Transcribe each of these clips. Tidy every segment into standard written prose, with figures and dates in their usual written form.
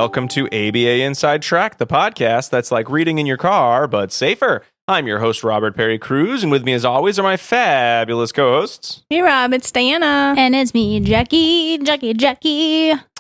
welcome to ABA Inside Track, the podcast that's like reading in your car, but safer. I'm your host, Robert Perry Cruz, and with me as always are my fabulous co-hosts. Hey, Rob, it's Diana. And it's me, Jackie.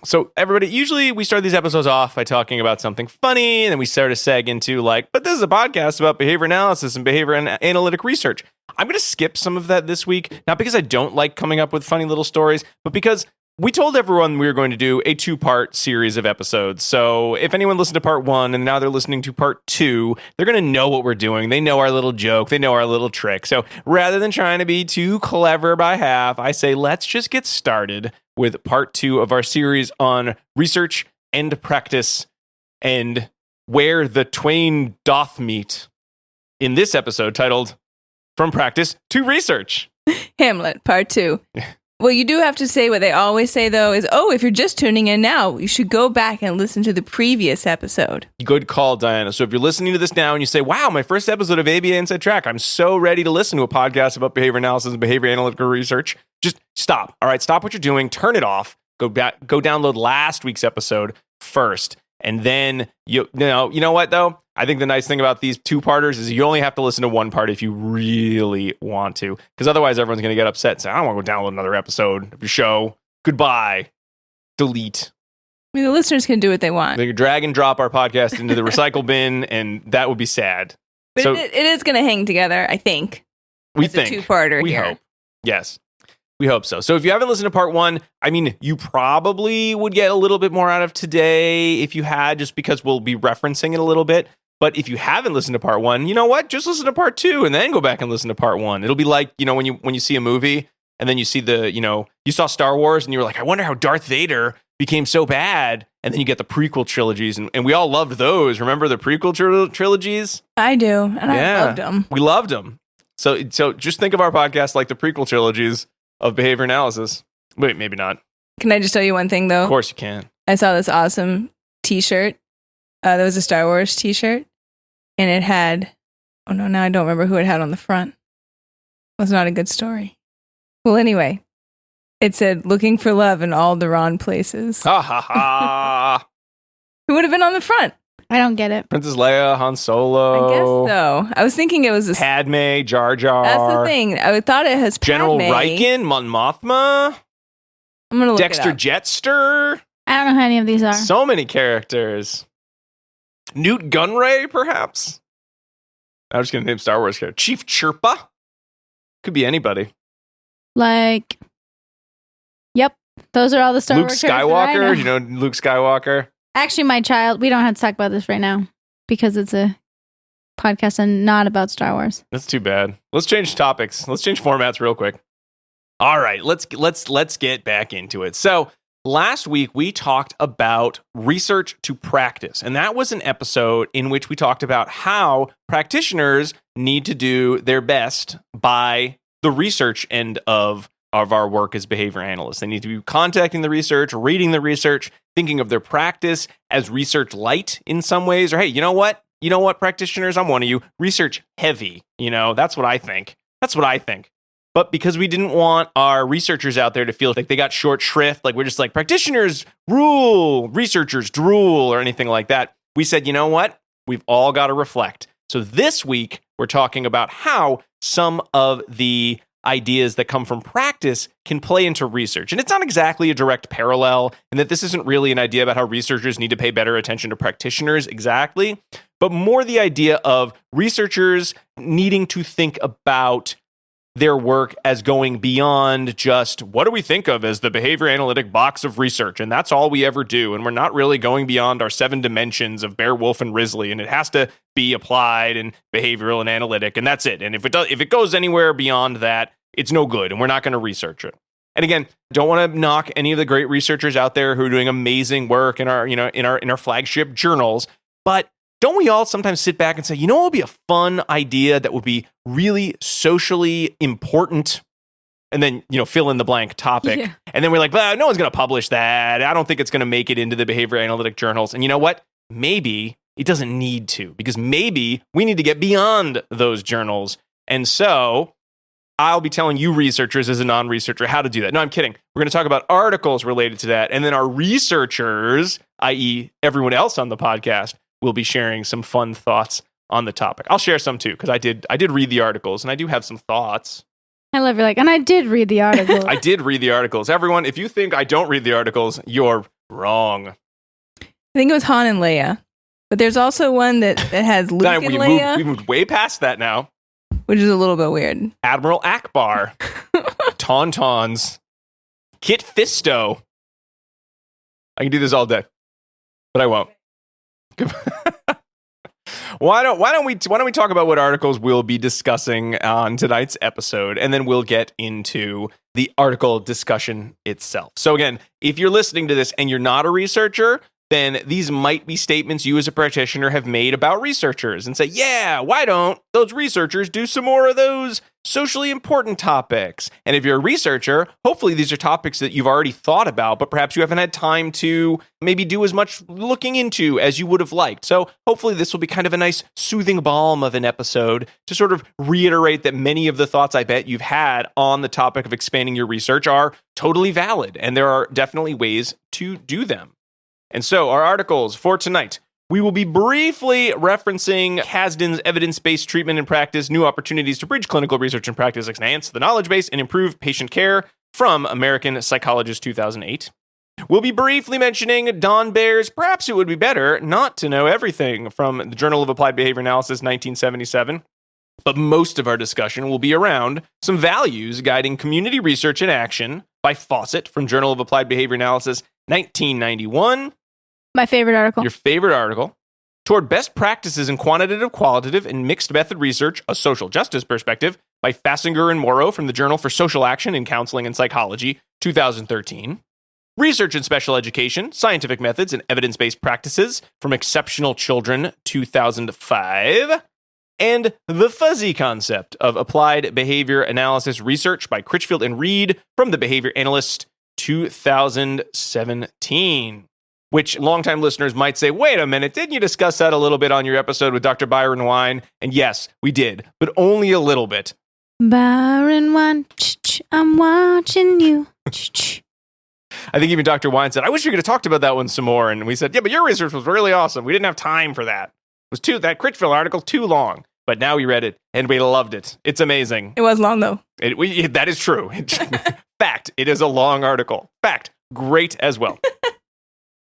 So everybody, usually we start these episodes off by talking about something funny, and then we start to seg into like, but this is a podcast about behavior analysis and behavior analytic research. I'm going to skip some of that this week, not because I don't like coming up with funny little stories, but because we told everyone we were going to do a 2-part series of episodes. So if anyone listened to part 1 and now they're listening to part 2, they're going to know what we're doing. They know our little joke. They know our little trick. So rather than trying to be too clever by half, I say let's just get started with part 2 of our series on research and practice and where the twain doth meet in this episode titled From Practice to Research. Hamlet, part 2. Well, you do have to say what they always say, though, is, if you're just tuning in now, you should go back and listen to the previous episode. Good call, Diana. So if you're listening to this now and you say, wow, my first episode of ABA Inside Track, I'm so ready to listen to a podcast about behavior analysis and behavior analytical research, just stop. All right, stop what you're doing, turn it off, go download last week's episode first. And then, you know what, though? I think the nice thing about these 2-parters is you only have to listen to one part if you really want to. Because otherwise, everyone's going to get upset and say, I don't want to go download another episode of your show. Goodbye. Delete. I mean, the listeners can do what they want. They can drag and drop our podcast into the recycle bin, and that would be sad. But so, it is going to hang together, I think. We it's think. a 2-parter we here. Hope. Yes. We hope so. So if you haven't listened to part 1, I mean, you probably would get a little bit more out of today if you had, just because we'll be referencing it a little bit. But if you haven't listened to part 1, you know what? Just listen to part 2 and then go back and listen to part 1. It'll be like, when you see a movie and then you see you saw Star Wars and you were like, I wonder how Darth Vader became so bad. And then you get the prequel trilogies and we all loved those. Remember the prequel trilogies? I do. And I loved them. We loved them. So just think of our podcast like the prequel trilogies of behavior analysis. Wait, maybe not. Can I just tell you one thing, though? Of course you can. I saw this awesome t-shirt. There was a Star Wars t-shirt. And it had, now I don't remember who it had on the front. It was not a good story. Well, anyway, it said, looking for love in all the wrong places. Ha ha ha. Who would have been on the front? I don't get it. Princess Leia, Han Solo. I guess so. I was thinking it was a... Padme, Jar Jar. That's the thing. I thought it has Padme. General Riken, Mon Mothma. I'm going to look Dexter it up. Jetster. I don't know who any of these are. So many characters. Newt Gunray, perhaps? I'm just going to name Star Wars character. Chief Chirpa? Could be anybody. Yep. Those are all the Star Luke Wars characters that I know. Skywalker? You know Luke Skywalker? Actually, my child, we don't have to talk about this right now because it's a podcast and not about Star Wars. That's too bad. Let's change topics. Let's change formats real quick. All right, let's get back into it. So, last week, we talked about research to practice, and that was an episode in which we talked about how practitioners need to do their best by the research end of our work as behavior analysts. They need to be contacting the research, reading the research, thinking of their practice as research light in some ways, or hey, you know what, practitioners, I'm one of you, research heavy. That's what I think. But because we didn't want our researchers out there to feel like they got short shrift, like we're just like practitioners rule, researchers drool, or anything like that, we said, you know what? We've all got to reflect. So this week, we're talking about how some of the ideas that come from practice can play into research. And it's not exactly a direct parallel, and that this isn't really an idea about how researchers need to pay better attention to practitioners exactly, but more the idea of researchers needing to think about their work as going beyond just what do we think of as the behavior analytic box of research, and that's all we ever do, and we're not really going beyond our 7 dimensions of Baer, Wolf, and Risley, and it has to be applied and behavioral and analytic, and that's it. And if it goes anywhere beyond that, it's no good, and we're not going to research it. And again, don't want to knock any of the great researchers out there who are doing amazing work in our flagship journals, but don't we all sometimes sit back and say, what would be a fun idea that would be really socially important? And then, fill in the blank topic. Yeah. And then we're like, no one's going to publish that. I don't think it's going to make it into the behavior analytic journals. And you know what? Maybe it doesn't need to, because maybe we need to get beyond those journals. And so I'll be telling you researchers as a non-researcher how to do that. No, I'm kidding. We're going to talk about articles related to that. And then our researchers, i.e. everyone else on the podcast, will be sharing some fun thoughts on the topic. I'll share some too, because I did read the articles and I do have some thoughts. I love you're like, and I did read the article. I did read the articles. Everyone, if you think I don't read the articles, you're wrong. I think it was Han and Leia. But there's also one that has Luke and Leia. We moved way past that now. Which is a little bit weird. Admiral Akbar. Tauntauns. Kit Fisto. I can do this all day. But I won't. Why don't we talk about what articles we'll be discussing on tonight's episode, and then we'll get into the article discussion itself. So again, if you're listening to this and you're not a researcher, then these might be statements you as a practitioner have made about researchers and say, yeah, why don't those researchers do some more of those socially important topics? And if you're a researcher, hopefully these are topics that you've already thought about, but perhaps you haven't had time to maybe do as much looking into as you would have liked. So hopefully this will be kind of a nice soothing balm of an episode to sort of reiterate that many of the thoughts I bet you've had on the topic of expanding your research are totally valid, and there are definitely ways to do them. And so our articles for tonight, we will be briefly referencing Kasdan's evidence-based treatment and practice, new opportunities to bridge clinical research and practice, enhance the knowledge base, and improve patient care from American Psychologist 2008. We'll be briefly mentioning Don Baer's Perhaps It Would Be Better Not to Know Everything from the Journal of Applied Behavior Analysis 1977. But most of our discussion will be around some values guiding community research and action by Fawcett from Journal of Applied Behavior Analysis 1991. My favorite article. Your favorite article. Toward Best Practices in Quantitative, Qualitative, and Mixed Method Research, A Social Justice Perspective by Fassinger and Morrow from the Journal for Social Action in Counseling and Psychology, 2013. Research in Special Education, Scientific Methods, and Evidence-Based Practices from Exceptional Children, 2005. And The Fuzzy Concept of Applied Behavior Analysis Research by Critchfield and Reed from The Behavior Analyst, 2017. Which longtime listeners might say, wait a minute, didn't you discuss that a little bit on your episode with Dr. Byron Wine? And yes, we did, but only a little bit. Byron Wine, I'm watching you. I think even Dr. Wine said, I wish we could have talked about that one some more. And we said, yeah, but your research was really awesome. We didn't have time for that. That Critchfield article too long. But now we read it and we loved it. It's amazing. It was long though. That is true. Fact, it is a long article. Fact, great as well.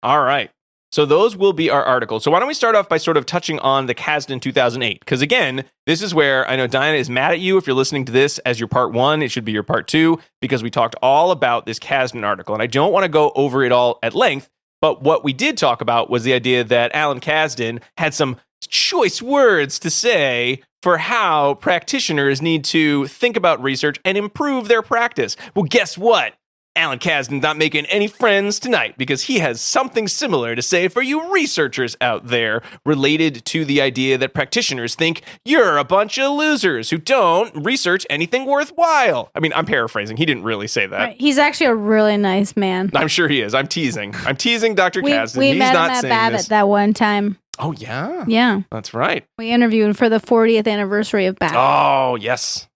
All right. So those will be our articles. So why don't we start off by sort of touching on the Kasdan 2008? Because again, this is where I know Diana is mad at you if you're listening to this as your part one. It should be your part two, because we talked all about this Kasdan article. And I don't want to go over it all at length, but what we did talk about was the idea that Alan Kasdan had some choice words to say for how practitioners need to think about research and improve their practice. Well, guess what? Alan Kasdan's not making any friends tonight because he has something similar to say for you researchers out there related to the idea that practitioners think you're a bunch of losers who don't research anything worthwhile. I mean, I'm paraphrasing. He didn't really say that. Right. He's actually a really nice man. I'm sure he is. I'm teasing Dr. Kasdan. We He's met not him at saying Babbitt this. that one time. Oh, yeah? Yeah. That's right. We interviewed for the 40th anniversary of Babbitt. Oh, yes.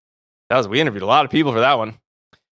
We interviewed a lot of people for that one.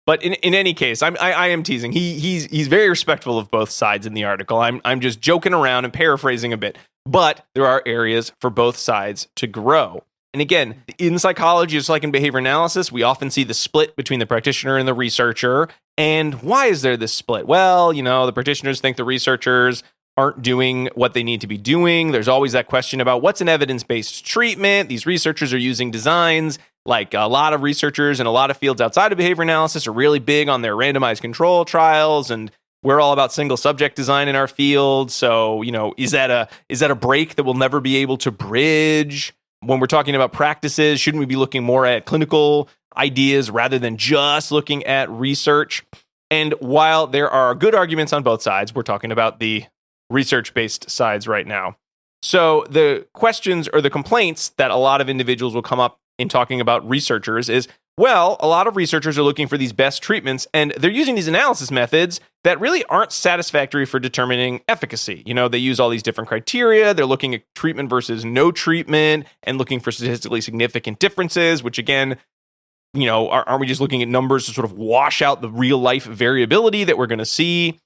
But in any case, I am teasing. He's very respectful of both sides in the article. I'm just joking around and paraphrasing a bit. But there are areas for both sides to grow. And again, in psychology, just like in behavior analysis, we often see the split between the practitioner and the researcher. And why is there this split? Well, the practitioners think the researchers aren't doing what they need to be doing. There's always that question about what's an evidence-based treatment. These researchers are using designs. Like a lot of researchers in a lot of fields outside of behavior analysis are really big on their randomized control trials, and we're all about single-subject design in our field. So, is that a break that we'll never be able to bridge? When we're talking about practices, shouldn't we be looking more at clinical ideas rather than just looking at research? And while there are good arguments on both sides, we're talking about the research-based sides right now. So the questions or the complaints that a lot of individuals will come up in talking about researchers is, well, a lot of researchers are looking for these best treatments, and they're using these analysis methods that really aren't satisfactory for determining efficacy. They use all these different criteria. They're looking at treatment versus no treatment and looking for statistically significant differences, which again, aren't we just looking at numbers to sort of wash out the real life variability that we're going to see?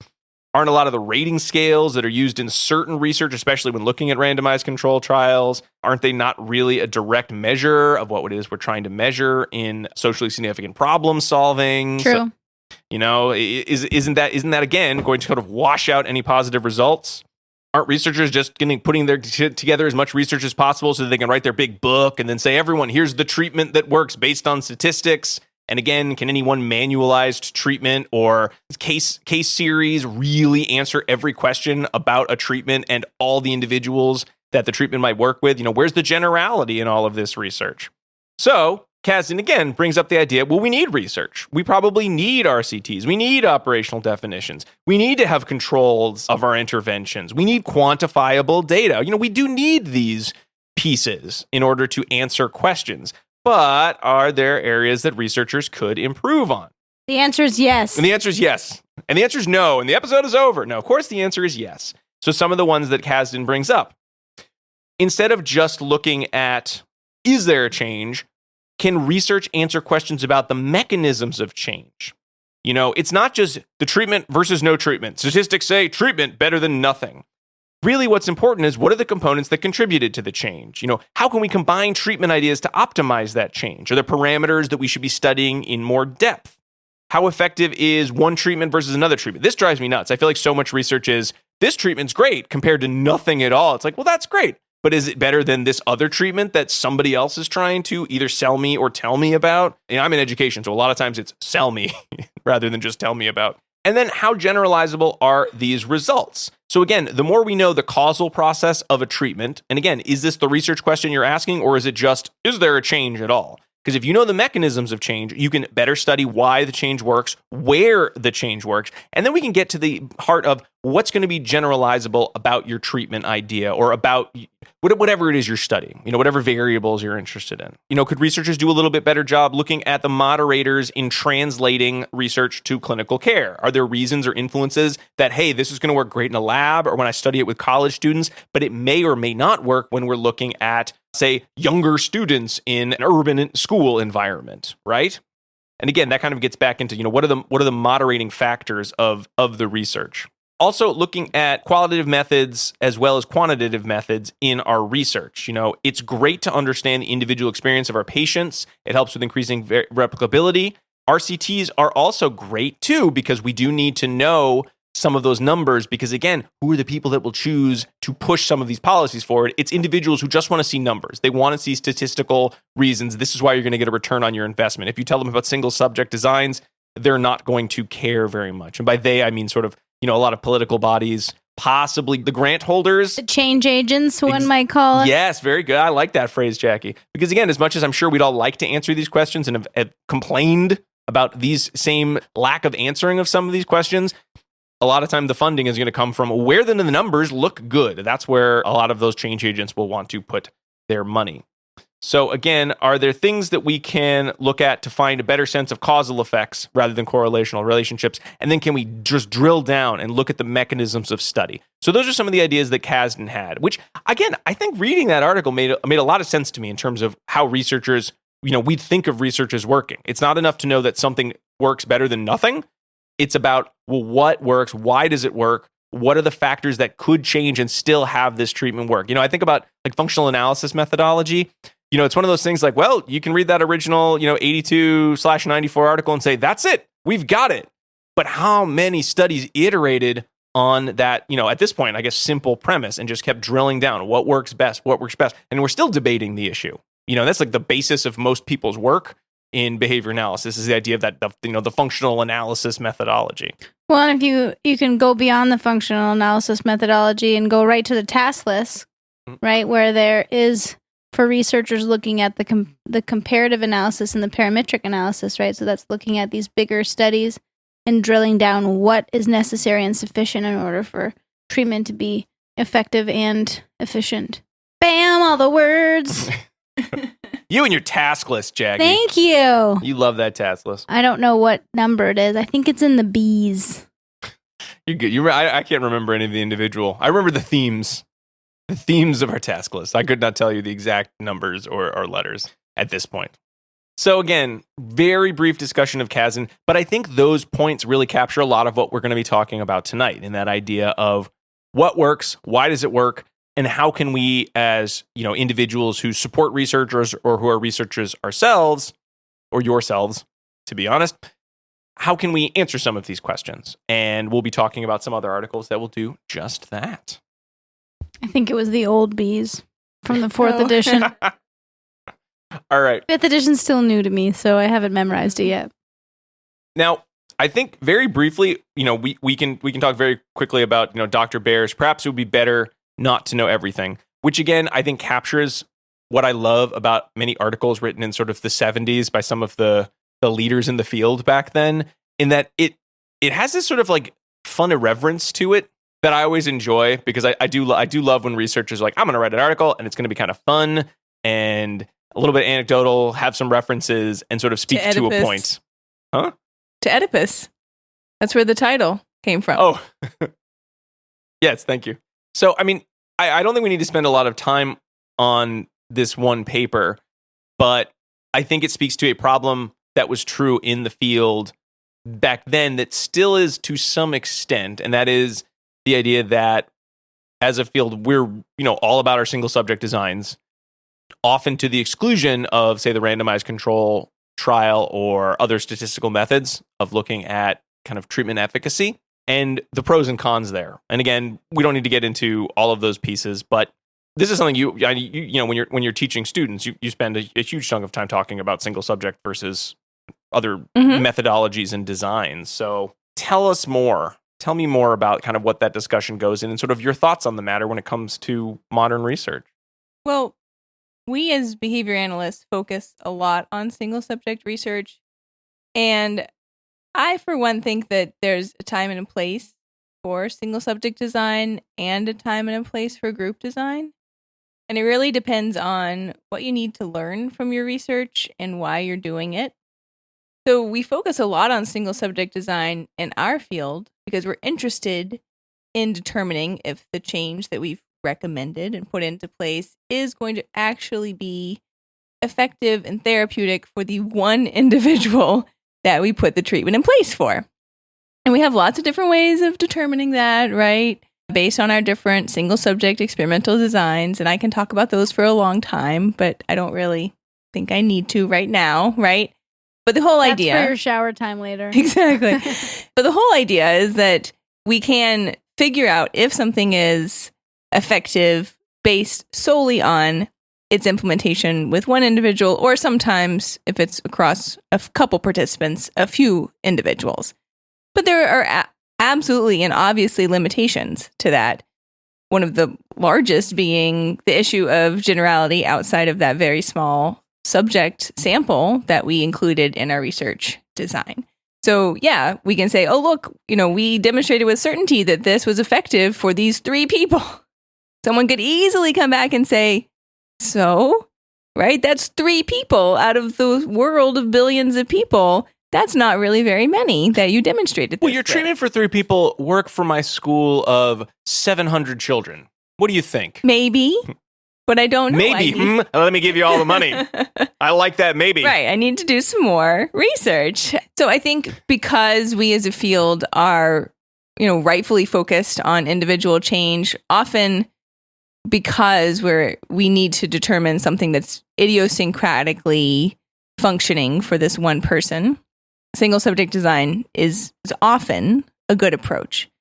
Aren't a lot of the rating scales that are used in certain research, especially when looking at randomized control trials, aren't they not really a direct measure of what it is we're trying to measure in socially significant problem solving? True. So, isn't that again going to kind of wash out any positive results? Aren't researchers just putting their together as much research as possible so that they can write their big book and then say, everyone, here's the treatment that works based on statistics? And again, can any one manualized treatment or case series really answer every question about a treatment and all the individuals that the treatment might work with? Where's the generality in all of this research? So Kasdan again brings up the idea, well, we need research. We probably need RCTs. We need operational definitions. We need to have controls of our interventions. We need quantifiable data. We do need these pieces in order to answer questions. But are there areas that researchers could improve on? The answer is yes. And the answer is yes. And the answer is no. And the episode is over. No, of course the answer is yes. So some of the ones that Kasdan brings up. Instead of just looking at, is there a change? Can research answer questions about the mechanisms of change? It's not just the treatment versus no treatment. Statistics say treatment better than nothing. Really, what's important is what are the components that contributed to the change? How can we combine treatment ideas to optimize that change? Are there parameters that we should be studying in more depth? How effective is one treatment versus another treatment? This drives me nuts. I feel like so much research is, this treatment's great compared to nothing at all. It's like, well, that's great. But is it better than this other treatment that somebody else is trying to either sell me or tell me about? I'm in education, so a lot of times it's sell me rather than just tell me about. And then how generalizable are these results? So again, the more we know the causal process of a treatment, and again, is this the research question you're asking, or is it just, is there a change at all? Because if you know the mechanisms of change, you can better study why the change works, where the change works, and then we can get to the heart of what's going to be generalizable about your treatment idea or about whatever it is you're studying, whatever variables you're interested in. Could researchers do a little bit better job looking at the moderators in translating research to clinical care? Are there reasons or influences that, hey, this is going to work great in a lab or when I study it with college students, but it may or may not work when we're looking at, say, younger students in an urban school environment, right? And again, that kind of gets back into, what are the moderating factors of the research? Also, looking at qualitative methods as well as quantitative methods in our research. It's great to understand the individual experience of our patients. It helps with increasing replicability. RCTs are also great too, because we do need to know some of those numbers, because again, who are the people that will choose to push some of these policies forward? It's individuals who just want to see numbers. They want to see statistical reasons. This is why you're going to get a return on your investment. If you tell them about single subject designs, they're not going to care very much. And by they, I mean sort of, a lot of political bodies, possibly the grant holders. The change agents, one might call it. Yes, very good. I like that phrase, Jackie. Because again, as much as I'm sure we'd all like to answer these questions and have complained about these same lack of answering of some of these questions, a lot of time the funding is going to come from where the numbers look good. That's where a lot of those change agents will want to put their money. So again, are there things that we can look at to find a better sense of causal effects rather than correlational relationships? And then can we just drill down and look at the mechanisms of study? So those are some of the ideas that Kasdan had, which again, I think reading that article made a lot of sense to me in terms of how researchers, we think of research as working. It's not enough to know that something works better than nothing. It's about, well, what works? Why does it work? What are the factors that could change and still have this treatment work? I think about like functional analysis methodology. It's one of those things like, well, you can read that original, 82/94 article and say, that's it. We've got it. But how many studies iterated on that, at this point, I guess, simple premise and just kept drilling down what works best? And we're still debating the issue. That's like the basis of most people's work in behavior analysis is the idea of that, the functional analysis methodology. Well, and if you can go beyond the functional analysis methodology and go right to the task list, right, where there is for researchers looking at the comparative analysis and the parametric analysis, right? So that's looking at these bigger studies and drilling down what is necessary and sufficient in order for treatment to be effective and efficient. Bam, all the words. You and your task list, Jackie. Thank you. You love that task list. I don't know what number it is. I think it's in the B's. You're good. I can't remember any of the individual. I remember the themes. The themes of our task list. I could not tell you the exact numbers or letters at this point. So again, very brief discussion of Kasdan, but I think those points really capture a lot of what we're going to be talking about tonight, in that idea of what works, why does it work, and how can we, as individuals who support researchers or who are researchers ourselves, or yourselves, to be honest, how can we answer some of these questions? And we'll be talking about some other articles that will do just that. I think it was the old bees from the 4th edition. All right. 5th edition's still new to me, so I haven't memorized it yet. Now, I think very briefly, we can talk very quickly about, Dr. Baer's, perhaps it would be better not to know everything, which again, I think captures what I love about many articles written in sort of the 70s by some of the leaders in the field back then, in that it has this sort of like fun irreverence to it that I always enjoy, because I do love when researchers are like, I'm going to write an article and it's going to be kind of fun and a little bit anecdotal, have some references, and sort of speak to a point. Huh? To Oedipus. That's where the title came from. Oh, yes, thank you. So, I mean, I don't think we need to spend a lot of time on this one paper, but I think it speaks to a problem that was true in the field back then that still is to some extent, and that is the idea that as a field, we're all about our single subject designs, often to the exclusion of, say, the randomized control trial or other statistical methods of looking at kind of treatment efficacy and the pros and cons there. And again, we don't need to get into all of those pieces, but this is something when you're teaching students, you spend a huge chunk of time talking about single subject versus other methodologies and designs. So tell me more about kind of what that discussion goes in and sort of your thoughts on the matter when it comes to modern research. Well, we as behavior analysts focus a lot on single subject research. And I, for one, think that there's a time and a place for single subject design and a time and a place for group design. And it really depends on what you need to learn from your research and why you're doing it. So we focus a lot on single subject design in our field because we're interested in determining if the change that we've recommended and put into place is going to actually be effective and therapeutic for the one individual that we put the treatment in place for. And we have lots of different ways of determining that, right? Based on our different single subject experimental designs. And I can talk about those for a long time, but I don't really think I need to right now, right? But the whole idea... That's for your shower time later. Exactly. But the whole idea is that we can figure out if something is effective based solely on its implementation with one individual, or sometimes if it's across a couple participants, a few individuals. But there are absolutely and obviously limitations to that. One of the largest being the issue of generality outside of that very small subject sample that we included in our research design. So yeah, we can say, oh, look, we demonstrated with certainty that this was effective for these 3 people. Someone could easily come back and say, so, right? That's 3 people out of the world of billions of people. That's not really very many that you demonstrated. Well, your treatment for 3 people work for my school of 700 children. What do you think? Maybe, but I don't know. Maybe. Let me give you all the money. I like that maybe. Right. I need to do some more research. So I think because we as a field are, rightfully focused on individual change, often because we need to determine something that's idiosyncratically functioning for this one person, single subject design is often a good approach.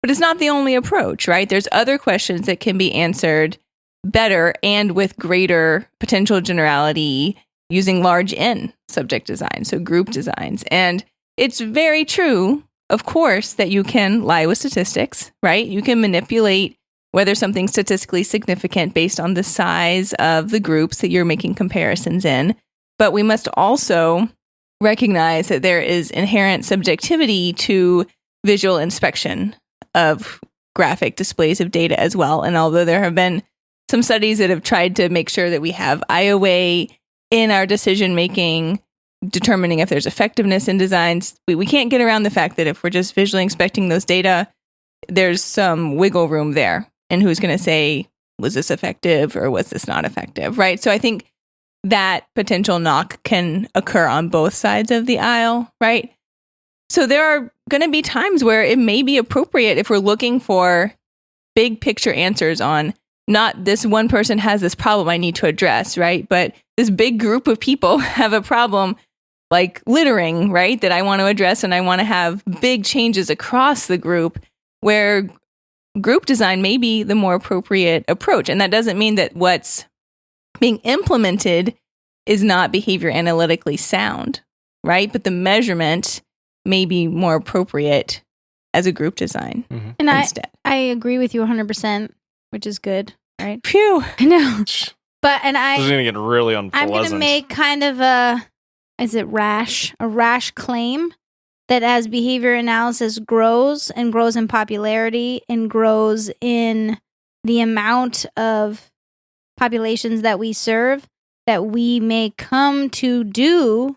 But it's not the only approach, right? There's other questions that can be answered better and with greater potential generality using large N subject design, so group designs. And it's very true, of course, that you can lie with statistics, right? You can manipulate whether something's statistically significant based on the size of the groups that you're making comparisons in. But we must also recognize that there is inherent subjectivity to visual inspection of graphic displays of data as well. And although there have been some studies that have tried to make sure that we have IOA in our decision making, determining if there's effectiveness in designs, we can't get around the fact that if we're just visually inspecting those data, there's some wiggle room there. And who's going to say, was this effective or was this not effective, right? So I think that potential knock can occur on both sides of the aisle, right? So there are going to be times where it may be appropriate if we're looking for big picture answers on not this one person has this problem I need to address, right? But this big group of people have a problem like littering, right? That I want to address, and I want to have big changes across the group where group design may be the more appropriate approach. And that doesn't mean that what's being implemented is not behavior analytically sound, right? But the measurement may be more appropriate as a group design And instead. I agree with you 100%, which is good, right? Phew. I know. But, This is going to get really unpleasant. I'm going to make kind of a rash claim that as behavior analysis grows and grows in popularity and grows in the amount of populations that we serve, that we may come to do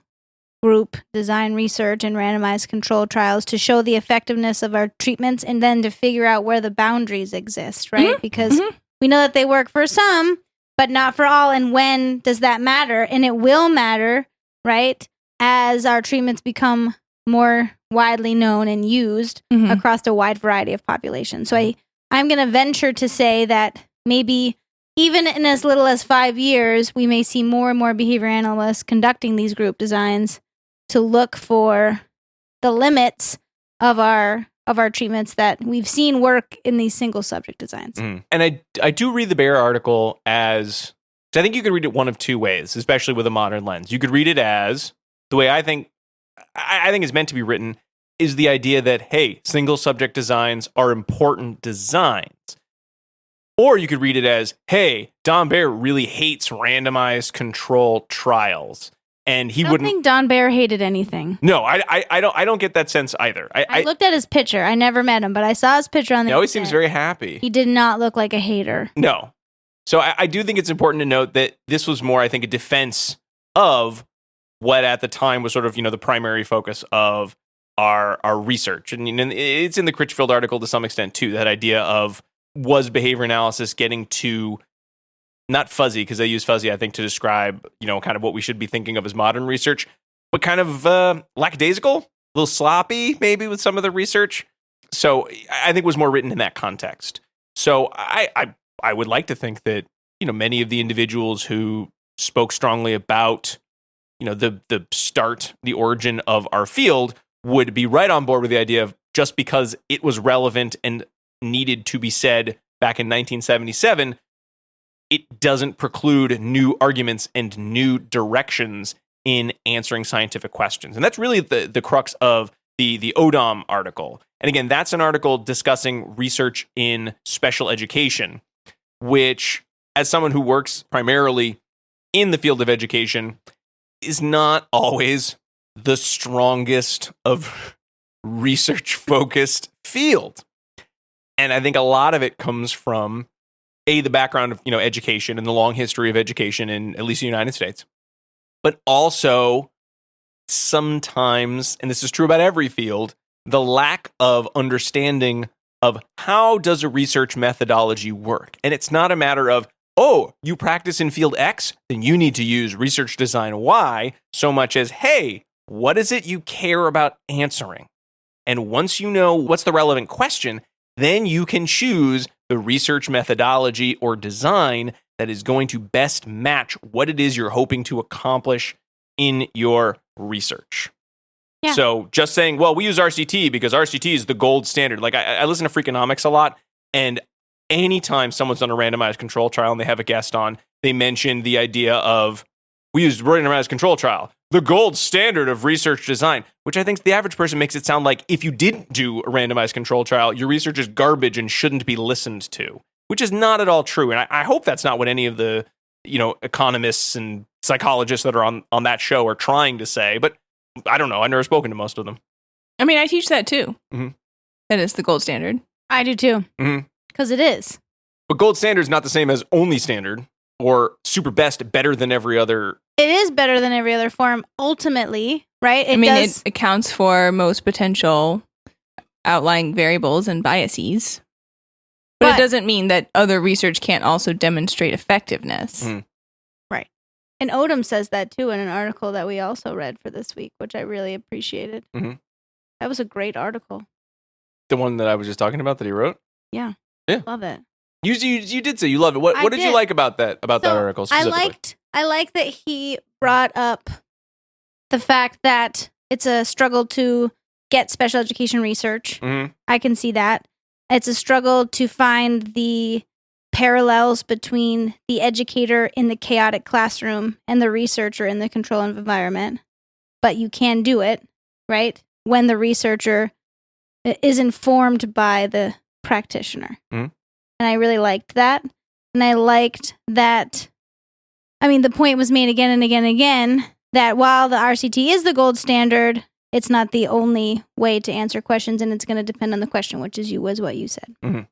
group design research and randomized control trials to show the effectiveness of our treatments and then to figure out where the boundaries exist, right? Because we know that they work for some, but not for all. And when does that matter? And it will matter, right? As our treatments become more widely known and used across a wide variety of populations. So I'm going to venture to say that maybe even in as little as 5 years, we may see more and more behavior analysts conducting these group designs to look for the limits of our treatments that we've seen work in these single subject designs. And I do read the Baer article as, I think you could read it one of two ways, especially with a modern lens. You could read it as, the way I think is meant to be written, is the idea that, hey, single subject designs are important designs. Or you could read it as, hey, Don Baer really hates randomized control trials. And he wouldn't think Don Baer hated anything. No, I don't get that sense either. I looked at his picture. I never met him, but I saw his picture on the He always seems very happy. He did not look like a hater. No. So I do think it's important to note that this was more, I think, a defense of what at the time was sort of, the primary focus of our research. And it's in the Critchfield article to some extent too, that idea of, was behavior analysis getting to, not fuzzy, because they use fuzzy, I think, to describe, kind of what we should be thinking of as modern research, but kind of lackadaisical, a little sloppy, maybe, with some of the research. So I think it was more written in that context. So I would like to think that, many of the individuals who spoke strongly about, the origin of our field would be right on board with the idea of, just because it was relevant and needed to be said back in 1977, it doesn't preclude new arguments and new directions in answering scientific questions. And that's really the crux of the Odom article. And again, that's an article discussing research in special education, which, as someone who works primarily in the field of education, is not always the strongest of research-focused field. And I think a lot of it comes from, the background of, education and the long history of education in at least the United States. But also sometimes, and this is true about every field, the lack of understanding of how does a research methodology work. And it's not a matter of, oh, you practice in field X, then you need to use research design Y, so much as, hey, what is it you care about answering? And once you know what's the relevant question, then you can choose the research methodology or design that is going to best match what it is you're hoping to accomplish in your research. Yeah. So just saying, well, we use RCT because RCT is the gold standard. Like I listen to Freakonomics a lot, and anytime someone's done a randomized control trial and they have a guest on, they mention the idea of, we used randomized control trial, the gold standard of research design, which I think the average person makes it sound like if you didn't do a randomized control trial, your research is garbage and shouldn't be listened to, which is not at all true. And I hope that's not what any of the, economists and psychologists that are on that show are trying to say, but I don't know. I've never spoken to most of them. I mean, I teach that too. That is the gold standard. I do too. Because it is. But gold standard is not the same as only standard or super best, better than every other. It is better than every other form, ultimately, right? It accounts for most potential outlying variables and biases. But it doesn't mean that other research can't also demonstrate effectiveness. Right. And Odom says that too in an article that we also read for this week, which I really appreciated. Mhm. That was a great article. The one that I was just talking about that he wrote? Yeah. Yeah. Love it. You did say you love it. What did you did. like about that article specifically? I like that he brought up the fact that it's a struggle to get special education research. Mhm. I can see that. It's a struggle to find the parallels between the educator in the chaotic classroom and the researcher in the controlled environment. But you can do it, right? When the researcher is informed by the practitioner. Mhm. And I really liked that. And I liked that, I mean, the point was made again and again and again that while the RCT is the gold standard, it's not the only way to answer questions, and it's going to depend on the question, which was what you said. Mhm.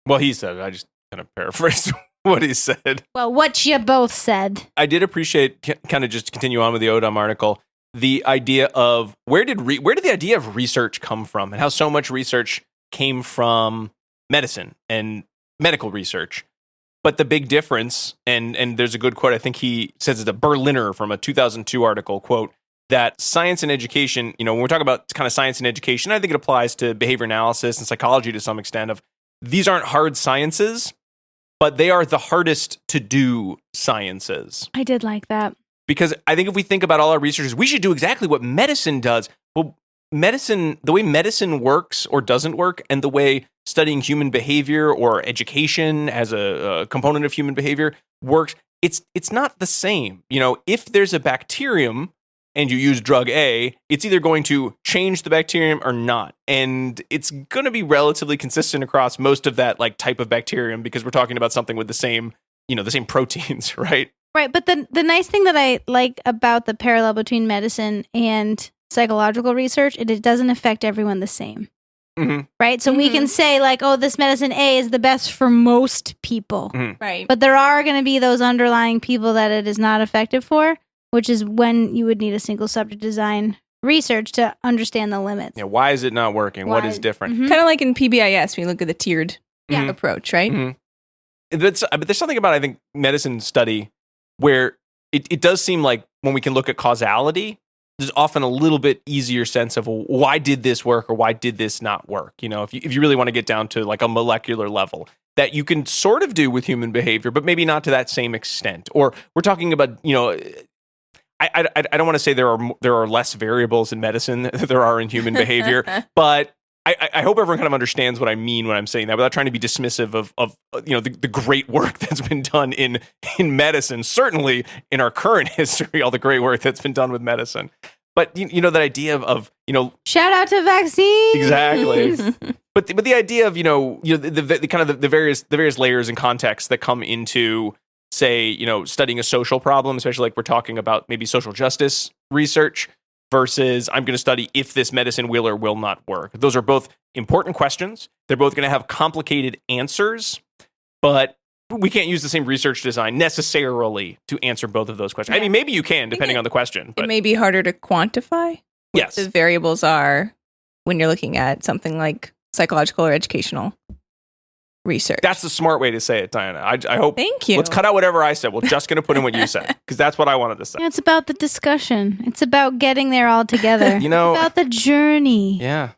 Well, he said it. I just kind of paraphrased what he said. Well, what you both said. I did appreciate, kind of just to continue on with the Odom article, the idea of where did the idea of research come from, and how so much research came from medicine and medical research. But the big difference, and there's a good quote, I think he says it's a Brantlinger from a 2002 article, quote, that science and education, when we're talking about kind of science and education, I think it applies to behavior analysis and psychology to some extent, of these aren't hard sciences, but they are the hardest to do sciences. I did like that. Because I think if we think about all our researchers, we should do exactly what medicine does. Well, the way medicine works or doesn't work, and the way studying human behavior or education as a component of human behavior works, it's not the same. If there's a bacterium and you use drug A, it's either going to change the bacterium or not. And it's going to be relatively consistent across most of that type of bacterium, because we're talking about something with the same proteins, right? Right, but the nice thing that I like about the parallel between medicine and psychological research, it doesn't affect everyone the same. Mm-hmm. Right? So we can say this medicine A is the best for most people. Mm-hmm. Right. But there are going to be those underlying people that it is not effective for, which is when you would need a single subject design research to understand the limits. Yeah, why is it not working? What is different? Mhm. Kind of like in PBIS, when you look at the tiered Yeah. approach, right? Mm-hmm. But there's something about, I think, medicine study where it does seem like when we can look at causality, there's often a little bit easier sense of, well, why did this work or why did this not work? If you really want to get down to a molecular level, that you can sort of do with human behavior, but maybe not to that same extent. Or we're talking about, I don't want to say there are less variables in medicine than there are in human behavior, but I hope everyone kind of understands what I mean when I'm saying that, without trying to be dismissive of the great work that's been done in medicine. Certainly in our current history, all the great work that's been done with medicine. But that idea of shout out to vaccines. Exactly. but the idea of the kind of the various layers and contexts that come into, say, studying a social problem, especially like we're talking about maybe social justice research, versus I'm going to study if this medicine will or will not work. Those are both important questions. They're both going to have complicated answers, but we can't use the same research design necessarily to answer both of those questions. Yeah. I mean, maybe you can, depending on the question. But it may be harder to quantify what yes, the variables are when you're looking at something like psychological or educational research. that's the smart way to say it, Diana. I hope. Thank you. Let's cut out whatever I said. We're just going to put in what you said, because that's what I wanted to say. It's about the discussion. It's about getting there all together. It's about the journey. Yeah.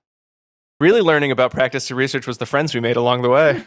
Really learning about practice and research was the friends we made along the way.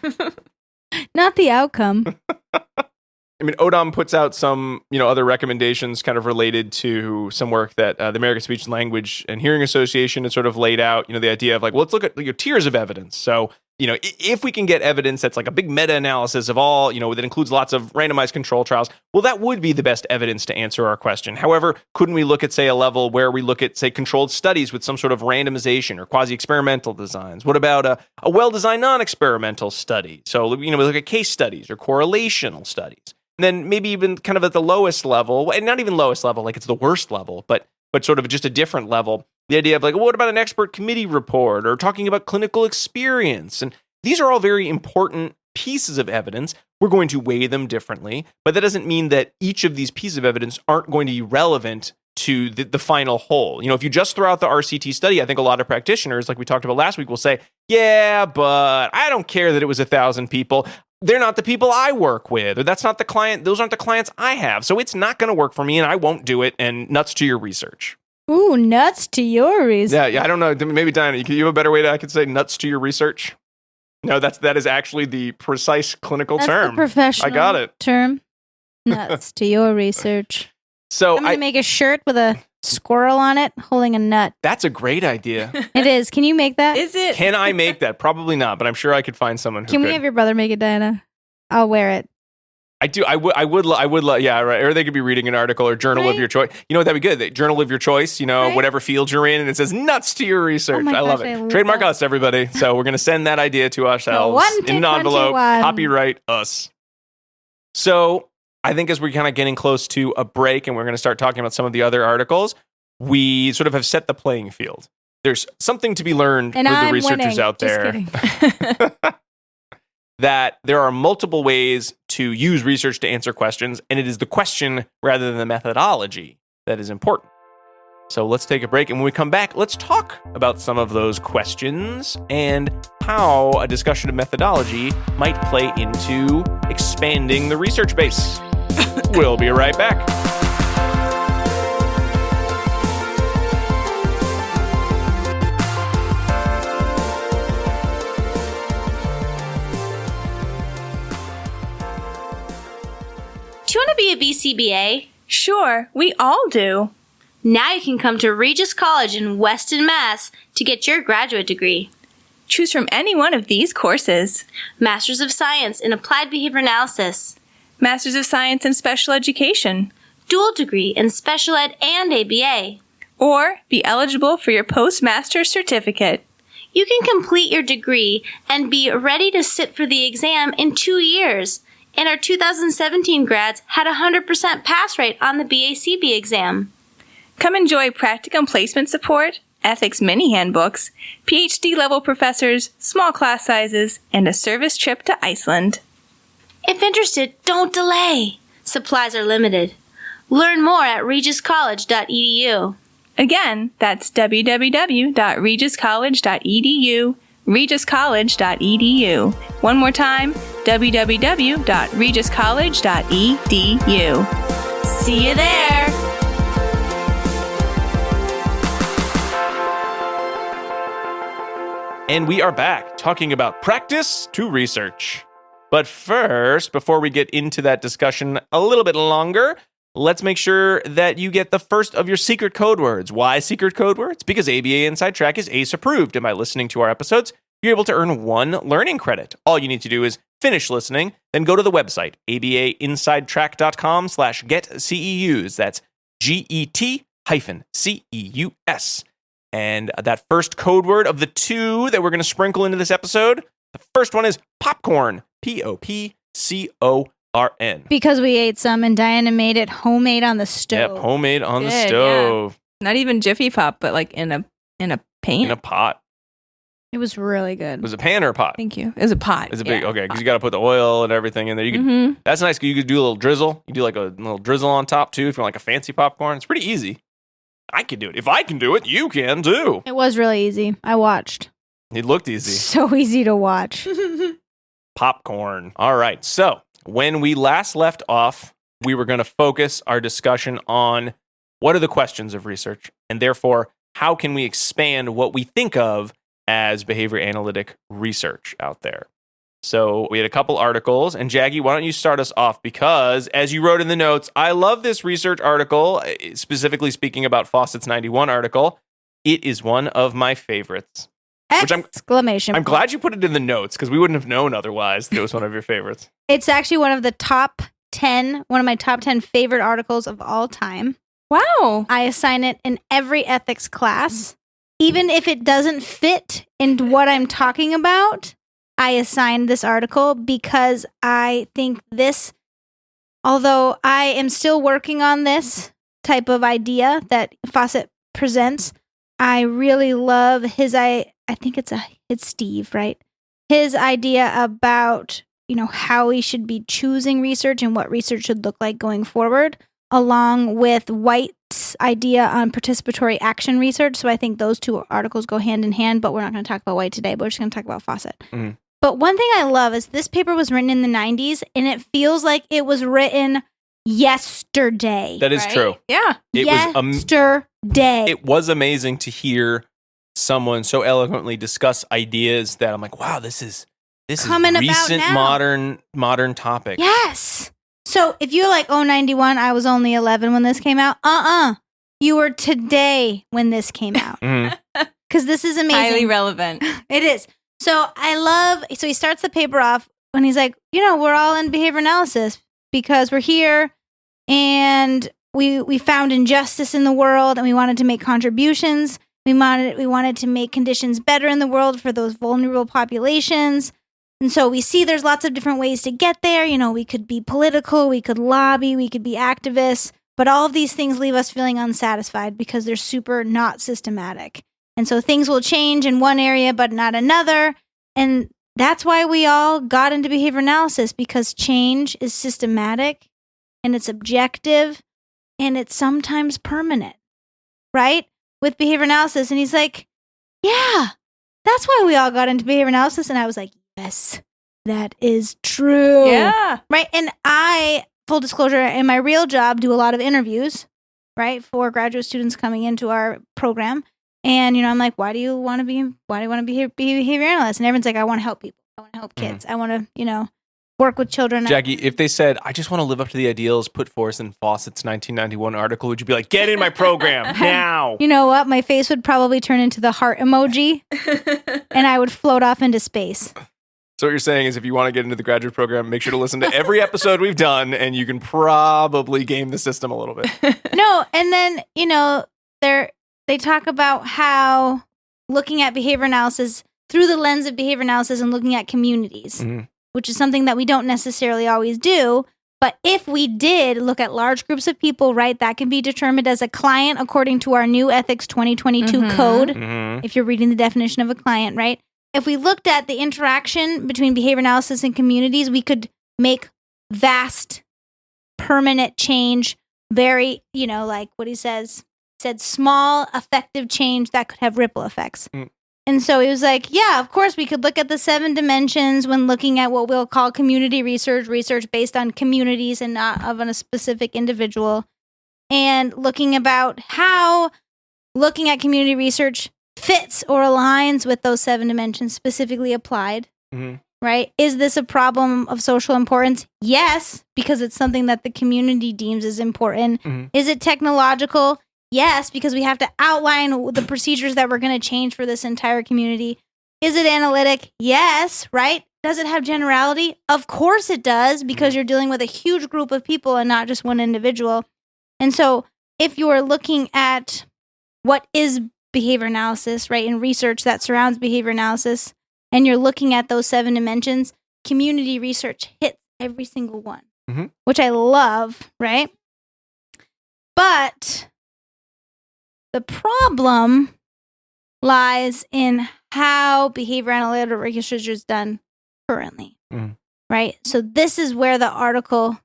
Not the outcome. I mean, Odom puts out some, other recommendations kind of related to some work that the American Speech and Language and Hearing Association has sort of laid out, the idea of let's look at your tiers of evidence. So, if we can get evidence that's like a big meta-analysis of all, that includes lots of randomized control trials, well, that would be the best evidence to answer our question. However, couldn't we look at, say, a level where we look at, say, controlled studies with some sort of randomization or quasi-experimental designs? What about a well-designed non-experimental study? So, we look at case studies or correlational studies. And then maybe even kind of at the lowest level, and not even lowest level, like it's the worst level, but sort of just a different level, the idea of what about an expert committee report or talking about clinical experience? And these are all very important pieces of evidence. We're going to weigh them differently, but that doesn't mean that each of these pieces of evidence aren't going to be relevant to the final whole. If you just throw out the RCT study, I think a lot of practitioners, like we talked about last week, will say, yeah, but I don't care that it was 1,000 people. they're not the people I work with, or that's not the client. Those aren't the clients I have. So it's not going to work for me and I won't do it. And nuts to your research. Ooh, nuts to your research. Yeah, I don't know. Maybe Diana, you have a better way that I could say nuts to your research? No, that is actually the precise clinical That's term. the professional I got it. term. Nuts to your research. So I'm going to make a shirt with a squirrel on it holding a nut. That's a great idea. It is. Can you make that? Is it? Can I make that? Probably not, but I'm sure I could find someone who Can could. we have your brother make it, Diana? I'll wear it. I do. I would. Yeah, right. Or they could be reading an article or journal of Right. your choice. You know what? That'd be good. Journal of your choice. You know, Right. whatever field you're in, and it says nuts to your research. my I love gosh, it. I love Trademark that. us, everybody. So we're gonna send that idea to ourselves One in an to envelope. 21. Copyright us. So I think as we're kind of getting close to a break, and we're gonna start talking about some of the other articles, we sort of have set the playing field. There's something to be learned And for the I'm researchers winning. out Just there. kidding. That there are multiple ways to use research to answer questions, and it is the question rather than the methodology that is important. So let's take a break, and when we come back, let's talk about some of those questions and how a discussion of methodology might play into expanding the research base. We'll be right back. Do you want to be a BCBA? Sure, we all do. Now you can come to Regis College in Weston, Mass. to get your graduate degree. Choose from any one of these courses. Masters of Science in Applied Behavior Analysis. Masters of Science in Special Education. Dual degree in Special Ed and ABA. Or be eligible for your postmaster's certificate. You can complete your degree and be ready to sit for the exam in 2 years. And our 2017 grads had a 100% pass rate on the BACB exam. Come enjoy practicum placement support, ethics mini handbooks, PhD-level professors, small class sizes, and a service trip to Iceland. If interested, don't delay. Supplies are limited. Learn more at regiscollege.edu. Again, that's www.regiscollege.edu, regiscollege.edu. One more time, www.regiscollege.edu. See you there! And we are back talking about practice to research. But first, before we get into that discussion a little bit longer, let's make sure that you get the first of your secret code words. Why secret code words? Because ABA Inside Track is ACE approved, and by listening to our episodes, you're able to earn 1 learning credit. All you need to do is finish listening, then go to the website, abainsidetrack.com/getceus. That's GET-CEUS. And that first code word of the 2 that we're going to sprinkle into this episode, the first one is popcorn. POPCORN. Because we ate some and Diana made it homemade on the stove. Yep, homemade on the Good, stove. Not even Jiffy Pop, but like in a pan. In a pot. It was really good. Was it a pan or a pot? Thank you. It was a pot. It's a big, okay, because you got to put the oil and everything in there. You could, That's nice because you could do a little drizzle. You do like a little drizzle on top too if you're like a fancy popcorn. It's pretty easy. I could do it. If I can do it, you can too. It was really easy. I watched. It looked easy. So easy to watch. Popcorn. All right. So when we last left off, we were going to focus our discussion on what are the questions of research, and therefore, how can we expand what we think of as behavior analytic research out there. So we had a couple articles, and Jaggy, why don't you start us off? Because as you wrote in the notes, I love this research article, specifically speaking about Fawcett's 91 article. It is one of my favorites. Which Exclamation I'm point. glad you put it in the notes because we wouldn't have known otherwise that it was one of your favorites. It's actually one of my top 10 favorite articles of all time. Wow. I assign it in every ethics class. Even if it doesn't fit into what I'm talking about, I assign this article because I think this, although I am still working on this type of idea that Fawcett presents, I really love his, I think it's Steve, right? His idea about, how we should be choosing research and what research should look like going forward, along with White's idea on participatory action research. So I think those two articles go hand in hand, but we're not going to talk about White today, but we're just going to talk about Fawcett. Mm-hmm. But one thing I love is this paper was written in the 90s, and it feels like it was written yesterday. That is Right? true. Yeah. Yesterday. It was amazing to hear someone so eloquently discuss ideas that I'm like, wow, this is Coming about recent now. modern topic. Yes. So if you're like, 91, I was only 11 when this came out. You were today when this came out. Mhm. Because this is amazing. Highly relevant. It is. So so he starts the paper off when he's like, we're all in behavior analysis because we're here and we found injustice in the world and we wanted to make contributions. We wanted to make conditions better in the world for those vulnerable populations. And so we see there's lots of different ways to get there. We could be political, we could lobby, we could be activists, but all of these things leave us feeling unsatisfied because they're super not systematic. And so things will change in one area, but not another. And that's why we all got into behavior analysis, because change is systematic and it's objective and it's sometimes permanent, right? With behavior analysis. And he's like, yeah, that's why we all got into behavior analysis. And I was like, yes, that is true. Yeah. Right. And I, full disclosure, in my real job, do a lot of interviews, right, for graduate students coming into our program. And, I'm like, why do you want to be a behavior analyst? And everyone's like, I want to help people. I want to help kids. I want to, work with children. Jackie, if they said, I just want to live up to the ideals put forth in Fawcett's 1991 article, would you be like, get in my program now? You know what? My face would probably turn into the heart emoji and I would float off into space. So what you're saying is if you want to get into the graduate program, make sure to listen to every episode we've done and you can probably game the system a little bit. No, and then, they talk about how looking at behavior analysis through the lens of behavior analysis and looking at communities, which is something that we don't necessarily always do. But if we did look at large groups of people, right, that can be determined as a client according to our new Ethics 2022 code. If you're reading the definition of a client, right? If we looked at the interaction between behavior analysis and communities, we could make vast, permanent change, very, like what he said small, effective change that could have ripple effects. And so he was like, yeah, of course, we could look at the 7 dimensions when looking at what we'll call community research based on communities and not of a specific individual, and looking about how looking at community research fits or aligns with those 7 dimensions specifically applied, right? Is this a problem of social importance? Yes, because it's something that the community deems as important. Is it technological? Yes, because we have to outline the procedures that we're going to change for this entire community. Is it analytic? Yes, right? Does it have generality? Of course it does, because you're dealing with a huge group of people and not just one individual. And so if you're looking at what is behavior analysis, right, and research that surrounds behavior analysis, and you're looking at those 7 dimensions, community research hits every single one, which I love, right? But the problem lies in how behavior analytic research is done currently, right? So this is where the article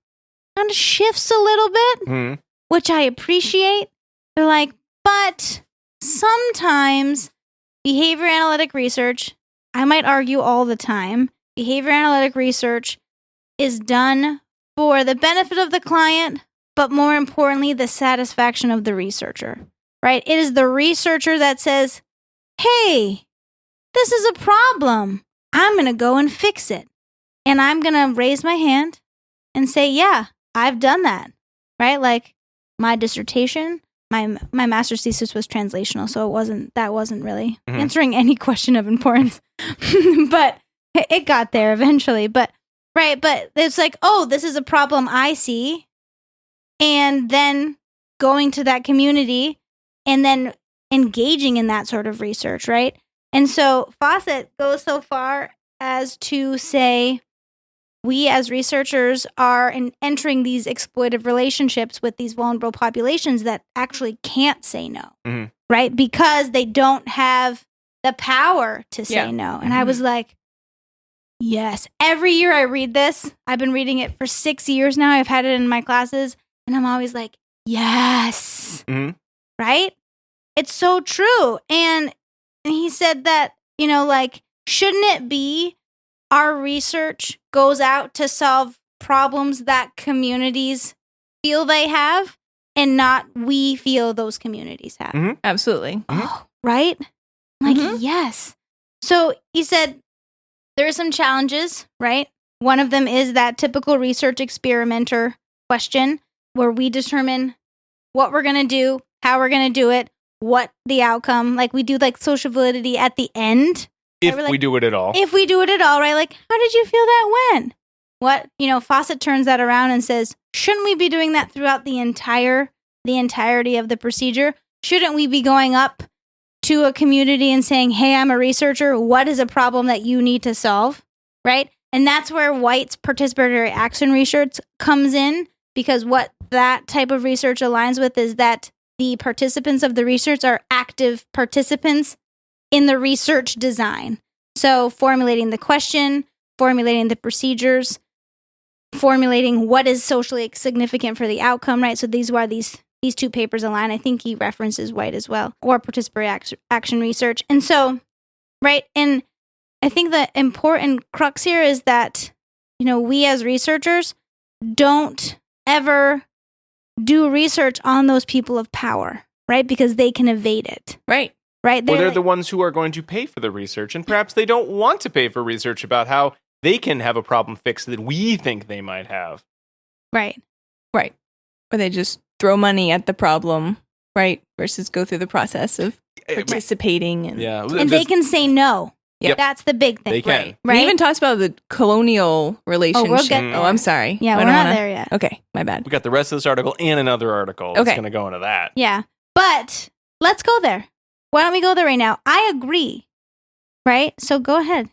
kind of shifts a little bit, which I appreciate. They're like, but sometimes behavior analytic research, I might argue all the time, behavior analytic research is done for the benefit of the client, but more importantly, the satisfaction of the researcher. Right? It is the researcher that says, hey, this is a problem. I'm going to go and fix it. And I'm going to raise my hand and say, yeah, I've done that. Right? Like my dissertation, my master's thesis was translational, so that wasn't really answering any question of importance. But it got there eventually. But it's like, oh, this is a problem I see. And then going to that community and then engaging in that sort of research, right? And so Fawcett goes so far as to say, we as researchers are entering these exploitive relationships with these vulnerable populations that actually can't say no, right? Because they don't have the power to say no. And I was like, yes. Every year I read this. I've been reading it for 6 years now. I've had it in my classes. And I'm always like, yes. Right? It's so true. And he said that, like, shouldn't it be our research goes out to solve problems that communities feel they have and not we feel those communities have. Mm-hmm. Absolutely. Oh, right? Like, yes. So you said there are some challenges, right? One of them is that typical research experimenter question where we determine what we're going to do, how we're going to do it, what the outcome. Like we do like social validity at the end. If right? we do it at all. If we do it at all, right? Like, how did you feel that went? What, Fawcett turns that around and says, shouldn't we be doing that throughout the entirety of the procedure? Shouldn't we be going up to a community and saying, hey, I'm a researcher. What is a problem that you need to solve? Right? And that's where White's participatory action research comes in, because what that type of research aligns with is that the participants of the research are active participants in the research design. So formulating the question, formulating the procedures, formulating what is socially significant for the outcome, right? So these were these two papers align. I think he references White as well, or participatory action research. And so, right, and I think the important crux here is that, we as researchers don't ever do research on those people of power, right? Because they can evade it. Right. Right. They're the ones who are going to pay for the research, and perhaps they don't want to pay for research about how they can have a problem fixed that we think they might have. Right. Right. Or they just throw money at the problem, right? Versus go through the process of participating. And they can say no. Yep. That's the big thing. They can. Right. And he even talks about the colonial relationship. we'll get I'm sorry. Yeah, we're not there yet. Okay, my bad. We got the rest of this article and another article that's going to go into that. Yeah. But let's go there. Why don't we go there right now? I agree. Right? So go ahead.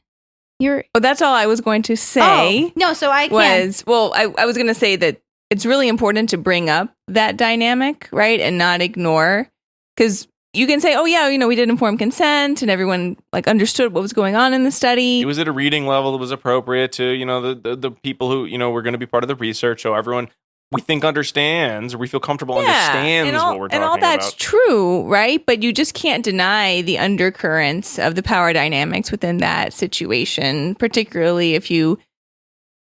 That's all I was going to say. Oh, no, so I can. I was going to say that it's really important to bring up that dynamic, right? And not ignore, because you can say, oh yeah, we did informed consent and everyone understood what was going on in the study. It was at a reading level that was appropriate to, the people who, were going to be part of the research. So everyone we think understands, or we feel comfortable understands what we're talking about. And all that's true, right? But you just can't deny the undercurrents of the power dynamics within that situation, particularly if you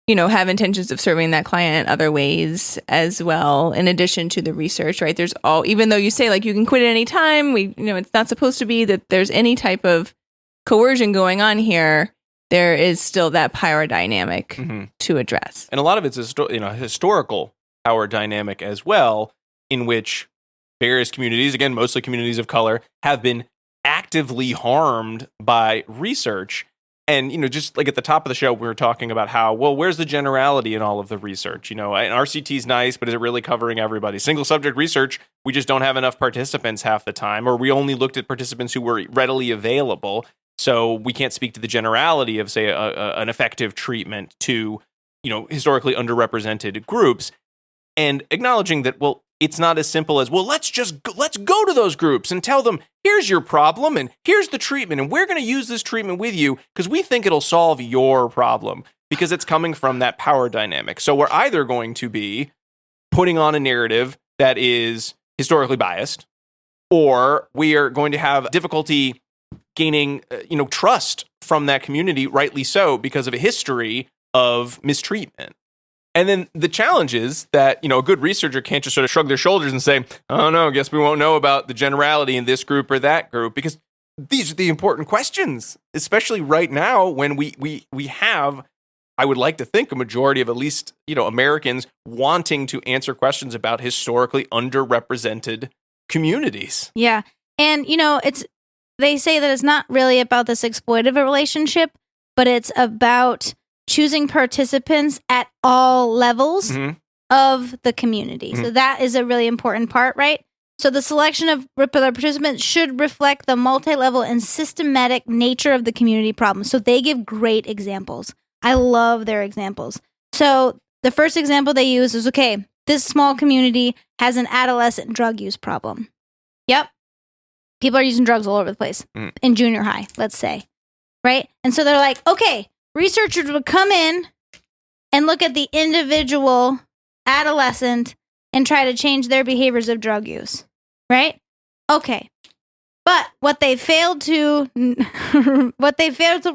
have intentions of serving that client in other ways as well, in addition to the research, right? There's even though you say you can quit at any time, it's not supposed to be that there's any type of coercion going on here. There is still that power dynamic to address. And a lot of it's historical power dynamic as well, in which various communities, again, mostly communities of color, have been actively harmed by research. And, just at the top of the show, we were talking about how, where's the generality in all of the research? And RCT is nice, but is it really covering everybody? Single subject research, we just don't have enough participants half the time, or we only looked at participants who were readily available. So we can't speak to the generality of, say, an effective treatment to, historically underrepresented groups. And acknowledging that, it's not as simple as, let's go to those groups and tell them, here's your problem and here's the treatment, and we're going to use this treatment with you because we think it'll solve your problem, because it's coming from that power dynamic. So we're either going to be putting on a narrative that is historically biased, or we are going to have difficulty gaining, trust from that community, rightly so, because of a history of mistreatment. And then the challenge is that, a good researcher can't just sort of shrug their shoulders and say, oh no, guess we won't know about the generality in this group or that group, because these are the important questions, especially right now when we have, I would like to think, a majority of at least, Americans wanting to answer questions about historically underrepresented communities. Yeah. And, they say that it's not really about this exploitative relationship, but it's about choosing participants at all levels of the community. So that is a really important part, right? So the selection of participants should reflect the multi-level and systematic nature of the community problem. So they give great examples. I love their examples. So the first example they use is, okay, this small community has an adolescent drug use problem. Yep. People are using drugs all over the place in junior high, let's say, right? And so they're like, okay, researchers would come in and look at the individual adolescent and try to change their behaviors of drug use, right? Okay. But what they failed to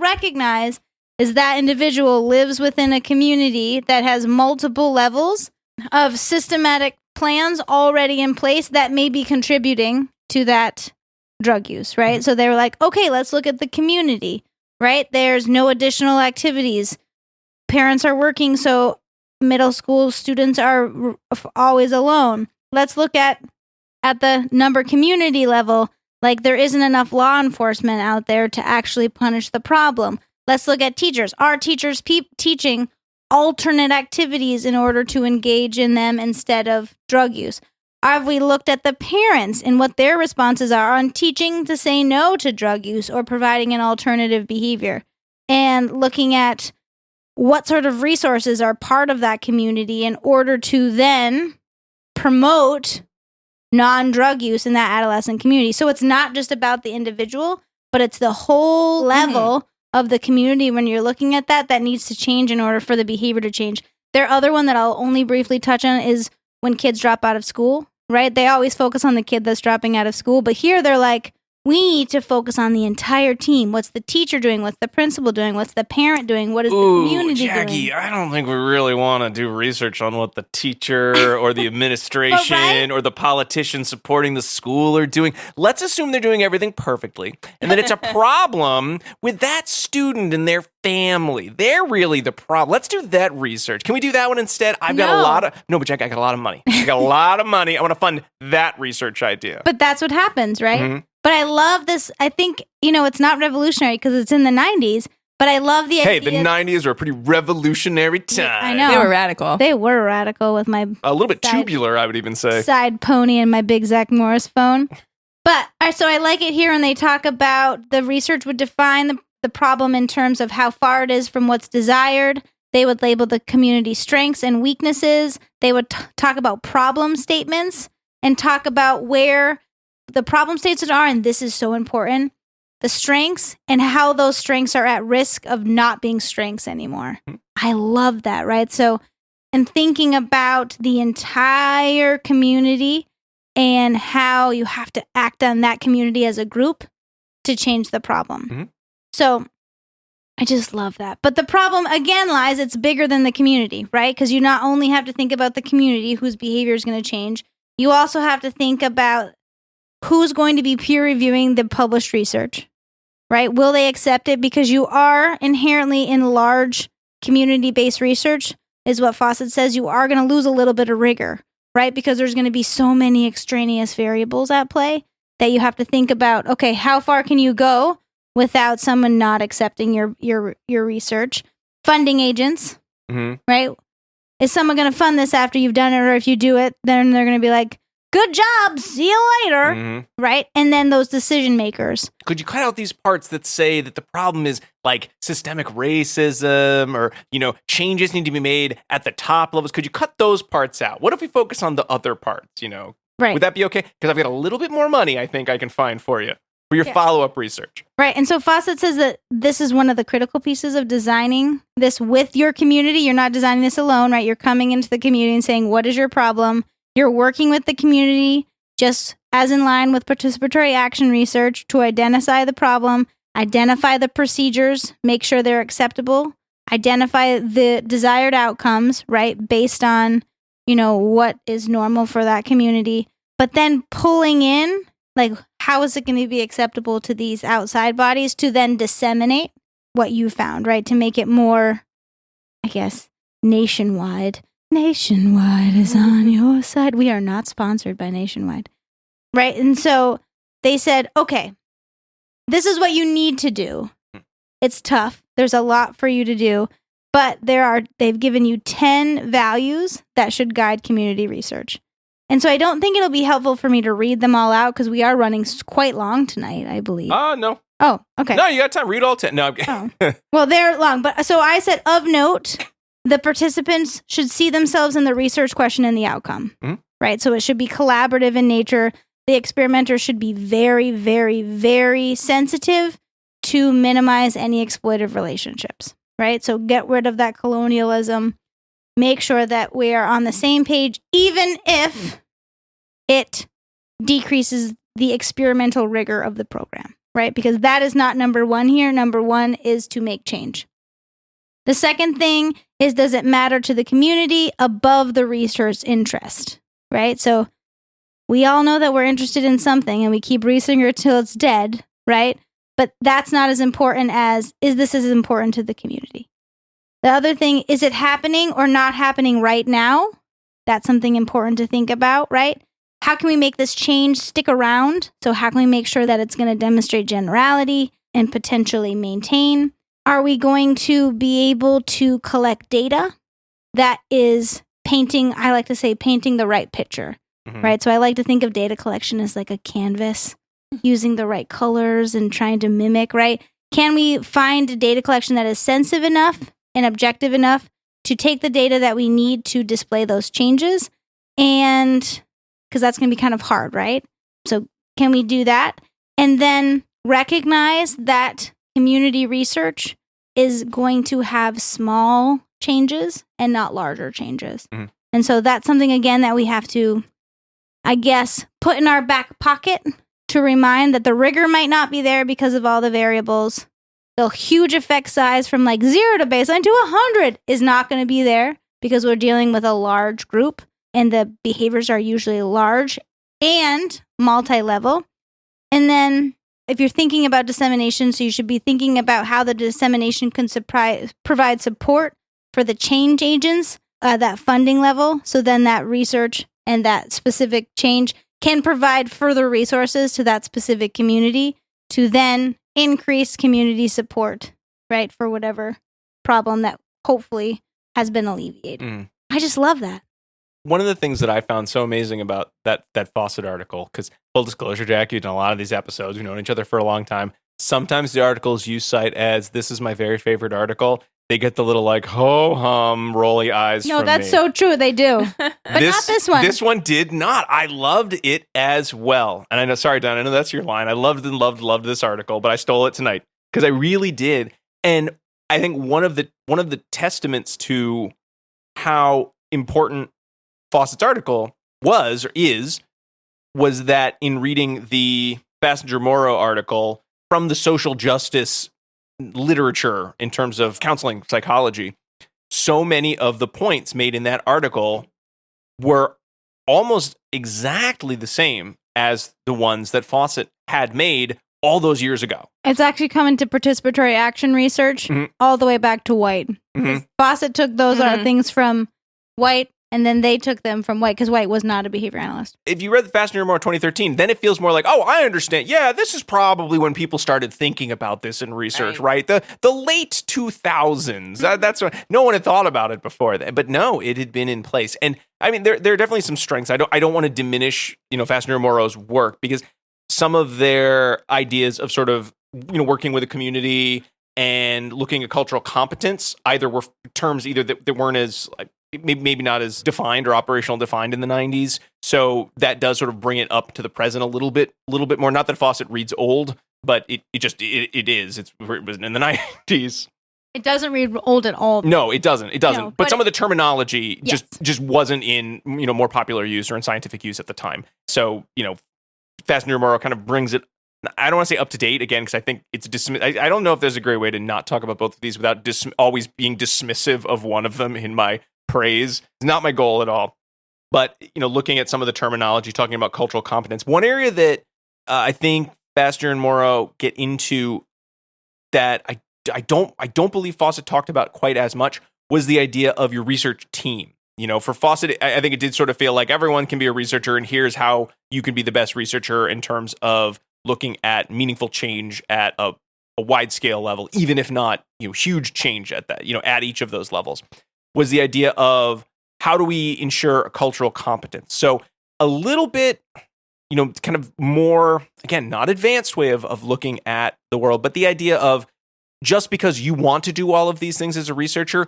recognize is that individual lives within a community that has multiple levels of systematic plans already in place that may be contributing to that drug use, right? So they were like, okay, let's look at the community, right? There's no additional activities. Parents are working, so middle school students are always alone. Let's look at the number community level. Like, there isn't enough law enforcement out there to actually punish the problem. Let's look at teachers. Are teachers teaching alternate activities in order to engage in them instead of drug use? Have we looked at the parents and what their responses are on teaching to say no to drug use or providing an alternative behavior? And looking at what sort of resources are part of that community in order to then promote non-drug use in that adolescent community. So it's not just about the individual, but it's the whole level of the community when you're looking at that needs to change in order for the behavior to change. Their other one that I'll only briefly touch on is when kids drop out of school, right? They always focus on the kid that's dropping out of school, but here they're like, we need to focus on the entire team. What's the teacher doing? What's the principal doing? What's the parent doing? What is the community Jackie, doing? I don't think we really want to do research on what the teacher or the administration or the politician supporting the school are doing. Let's assume they're doing everything perfectly, and that it's a problem with that student and their family. They're really the problem. Let's do that research. Can we do that one instead? I've got a lot of... No, but Jackie, I got a lot of money. I got a lot of money. I want to fund that research idea. But that's what happens, right? Mm-hmm. But I love this. I think, it's not revolutionary because it's in the 90s, but I love the idea. Hey, the 90s were a pretty revolutionary time. I know. They were radical. They were radical with my A little bit tubular, I would even say. side pony and my big Zach Morris phone. But so I like it here when they talk about the research would define the problem in terms of how far it is from what's desired. They would label the community strengths and weaknesses. They would talk about problem statements and talk about where the problem statements are, and this is so important, the strengths and how those strengths are at risk of not being strengths anymore. I love that, right? So, and thinking about the entire community and how you have to act on that community as a group to change the problem. Mm-hmm. So, I just love that. But the problem, again, lies, it's bigger than the community, right? Because you not only have to think about the community whose behavior is going to change, you also have to think about who's going to be peer reviewing the published research, right? Will they accept it? Because you are inherently in large community-based research, is what Fawcett says, you are going to lose a little bit of rigor, right? Because there's going to be so many extraneous variables at play that you have to think about, okay, how far can you go without someone not accepting your research? Funding agents, right? Is someone going to fund this after you've done it? Or if you do it, then they're going to be like, good job, see you later, right? And then those decision makers. Could you cut out these parts that say that the problem is like systemic racism or, changes need to be made at the top levels? Could you cut those parts out? What if we focus on the other parts, Right. Would that be okay? Because I've got a little bit more money I think I can find for you for your follow-up research. Right. And so Fawcett says that this is one of the critical pieces of designing this with your community. You're not designing this alone, right? You're coming into the community and saying, what is your problem? You're working with the community just as in line with participatory action research to identify the problem, identify the procedures, make sure they're acceptable, identify the desired outcomes, right, based on, what is normal for that community, but then pulling in, like, how is it going to be acceptable to these outside bodies to then disseminate what you found, right, to make it more, I guess, nationwide. Nationwide is on your side. We are not sponsored by Nationwide. Right? And so they said, okay, this is what you need to do. It's tough. There's a lot for you to do. But they've given you 10 values that should guide community research. And so I don't think it'll be helpful for me to read them all out because we are running quite long tonight, I believe. No. Oh, okay. No, you got time. Read all 10. No. Well, they're long. But so I said, of note, the participants should see themselves in the research question and the outcome, right? So it should be collaborative in nature. The experimenter should be very, very, very sensitive to minimize any exploitive relationships, right? So get rid of that colonialism. Make sure that we are on the same page, even if it decreases the experimental rigor of the program, right? Because that is not number one here. Number one is to make change. The second thing is, does it matter to the community above the research interest, right? So we all know that we're interested in something and we keep researching it till it's dead, right? But that's not as important as, is this as important to the community? The other thing, is it happening or not happening right now? That's something important to think about, right? How can we make this change stick around? So how can we make sure that it's going to demonstrate generality and potentially maintain? Are we going to be able to collect data that is painting, I like to say, painting the right picture, right? So I like to think of data collection as like a canvas, using the right colors and trying to mimic, right? Can we find data collection that is sensitive enough and objective enough to take the data that we need to display those changes? And because that's going to be kind of hard, right? So can we do that? And then recognize that community research is going to have small changes and not larger changes. And so that's something, again, that we have to, I guess, put in our back pocket to remind that the rigor might not be there because of all the variables. The huge effect size from like 0 to baseline to 100 is not going to be there because we're dealing with a large group and the behaviors are usually large and multi-level. And then if you're thinking about dissemination, so you should be thinking about how the dissemination can provide support for the change agents, that funding level. So then that research and that specific change can provide further resources to that specific community to then increase community support, right, for whatever problem that hopefully has been alleviated. I just love that. One of the things that I found so amazing about that Fawcett article, because full disclosure, Jack, you've done a lot of these episodes, we've known each other for a long time. Sometimes the articles you cite as, this is my very favorite article, they get the little like ho-hum rolly eyes No, from that's me. so true. They do. But not this one. This one did not. I loved it as well. And I know, sorry, Don, I know that's your line. I loved this article, but I stole it tonight because I really did. And I think one of the testaments to how important Fawcett's article was that in reading the Bassinger-Morrow article from the social justice literature in terms of counseling psychology, so many of the points made in that article were almost exactly the same as the ones that Fawcett had made all those years ago. It's actually coming to participatory action research all the way back to White. Fawcett took those things from White, and then they took them from White, because White was not a behavior analyst. If you read the Bassinger-Morrow 2013, then it feels more like, oh, I understand. Yeah, this is probably when people started thinking about this in research, right? The late 2000s. That's when no one had thought about it before that. But no, it had been in place. And I mean, there are definitely some strengths. I don't want to diminish, Bassinger-Morrow's work, because some of their ideas of sort of, working with a community and looking at cultural competence either were terms that weren't as maybe not as defined or operational defined in the 90s. So that does sort of bring it up to the present a little bit more. Not that Fawcett reads old, but it is. It was in the 90s. It doesn't read old at all. No, it doesn't. It doesn't. No, but some of the terminology Yes. just wasn't in, more popular use or in scientific use at the time. So, Bassinger-Morrow kind of brings it, I don't want to say up to date again, because I think it's I don't know if there's a great way to not talk about both of these without always being dismissive of one of them in my praise. It's not my goal at all. But, looking at some of the terminology, talking about cultural competence, one area that I think Bassinger-Morrow get into that I don't believe Fawcett talked about quite as much was the idea of your research team. For Fawcett, I think it did sort of feel like everyone can be a researcher, and here's how you can be the best researcher in terms of looking at meaningful change at a wide scale level, even if not, huge change at that, at each of those levels, was the idea of how do we ensure a cultural competence? So a little bit, kind of more, again, not advanced way of looking at the world, but the idea of just because you want to do all of these things as a researcher,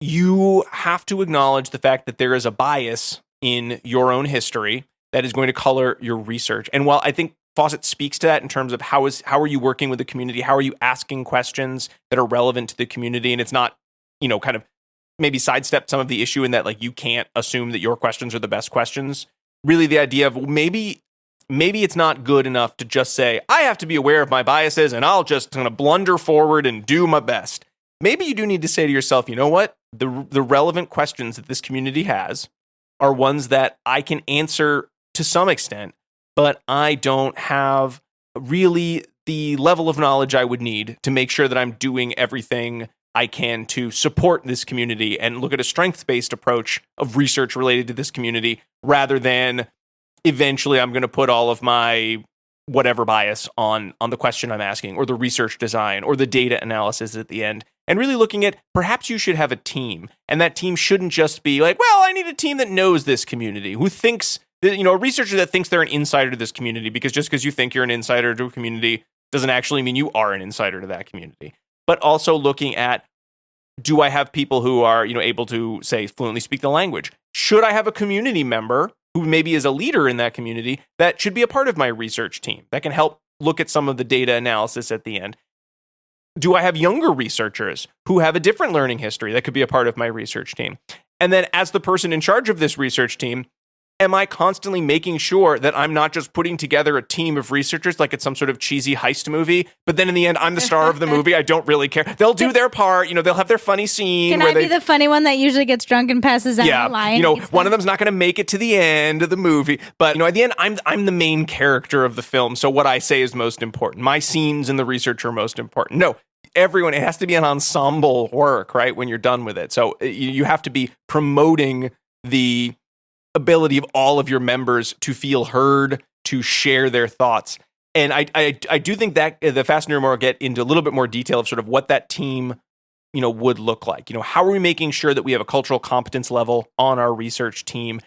you have to acknowledge the fact that there is a bias in your own history that is going to color your research. And while I think Fawcett speaks to that in terms of how are you working with the community, how are you asking questions that are relevant to the community, and it's not, kind of maybe sidestep some of the issue in that, like, you can't assume that your questions are the best questions. Really the idea of maybe it's not good enough to just say, I have to be aware of my biases and I'll just kind of blunder forward and do my best. maybe you do need to say to yourself, you know what? The relevant questions that this community has are ones that I can answer to some extent, but I don't have really the level of knowledge I would need to make sure that I'm doing everything I can to support this community and look at a strengths-based approach of research related to this community rather than eventually I'm going to put all of my whatever bias on the question I'm asking or the research design or the data analysis at the end. And really looking at perhaps you should have a team, and that team shouldn't just be like, well, I need a team that knows this community, who thinks that, a researcher that thinks they're an insider to this community, because just because you think you're an insider to a community doesn't actually mean you are an insider to that community. But also looking at, do I have people who are, able to, say, fluently speak the language? Should I have a community member who maybe is a leader in that community that should be a part of my research team that can help look at some of the data analysis at the end? Do I have younger researchers who have a different learning history that could be a part of my research team? And then as the person in charge of this research team, am I constantly making sure that I'm not just putting together a team of researchers like it's some sort of cheesy heist movie, but then in the end, I'm the star of the movie. I don't really care. They'll do their part. They'll have their funny scene. Can I be the funny one that usually gets drunk and passes out? Yeah, lying? One of them's not going to make it to the end of the movie, but at the end, I'm the main character of the film. So what I say is most important. My scenes in the research are most important. No, everyone, it has to be an ensemble work, right? When you're done with it. So you have to be promoting the ability of all of your members to feel heard, to share their thoughts. And I do think that the Fastener More get into a little bit more detail of sort of what that team, would look like. How are we making sure that we have a cultural competence level on our research team?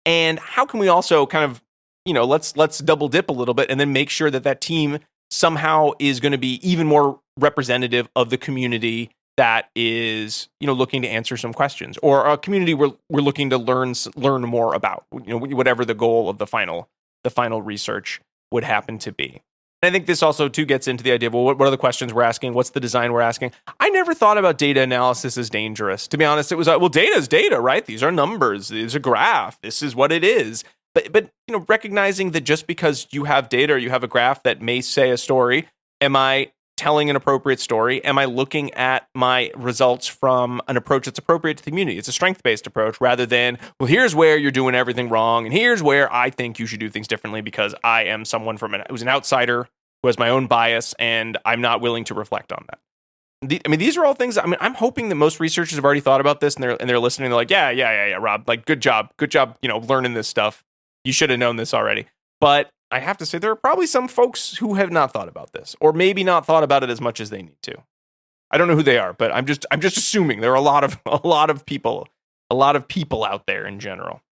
And how can we also kind of, let's double dip a little bit and then make sure that that team somehow is going to be even more representative of the community that is, looking to answer some questions, or a community we're looking to learn more about, whatever the goal of the final research would happen to be. And I think this also too gets into the idea of, well, what are the questions we're asking? What's the design we're asking? I never thought about data analysis as dangerous. To be honest, it was, well, data is data, right? These are numbers. These are graph. This is what it is. But recognizing that just because you have data or you have a graph that may say a story, am I telling an appropriate story? Am I looking at my results from an approach that's appropriate to the community? It's a strength-based approach rather than, well, here's where you're doing everything wrong, and here's where I think you should do things differently because I am someone who's an outsider who has my own bias, and I'm not willing to reflect on that. These are all things. I'm hoping that most researchers have already thought about this, and they're listening. They're like, yeah, Rob, like, good job, learning this stuff. You should have known this already. But I have to say, there are probably some folks who have not thought about this, or maybe not thought about it as much as they need to. I don't know who they are, but I'm just assuming there are a lot of people out there in general.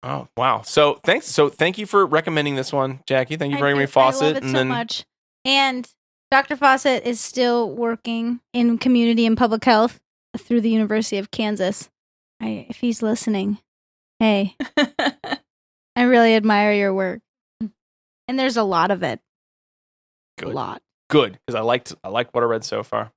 Oh, wow. So thanks. So thank you for recommending this one, Jackie. Thank you for recommending Fawcett. I love it so much. And Dr. Fawcett is still working in community and public health through the University of Kansas. If he's listening, hey, I really admire your work. And there's a lot of it. Good. A lot. Good, because I liked what I read so far.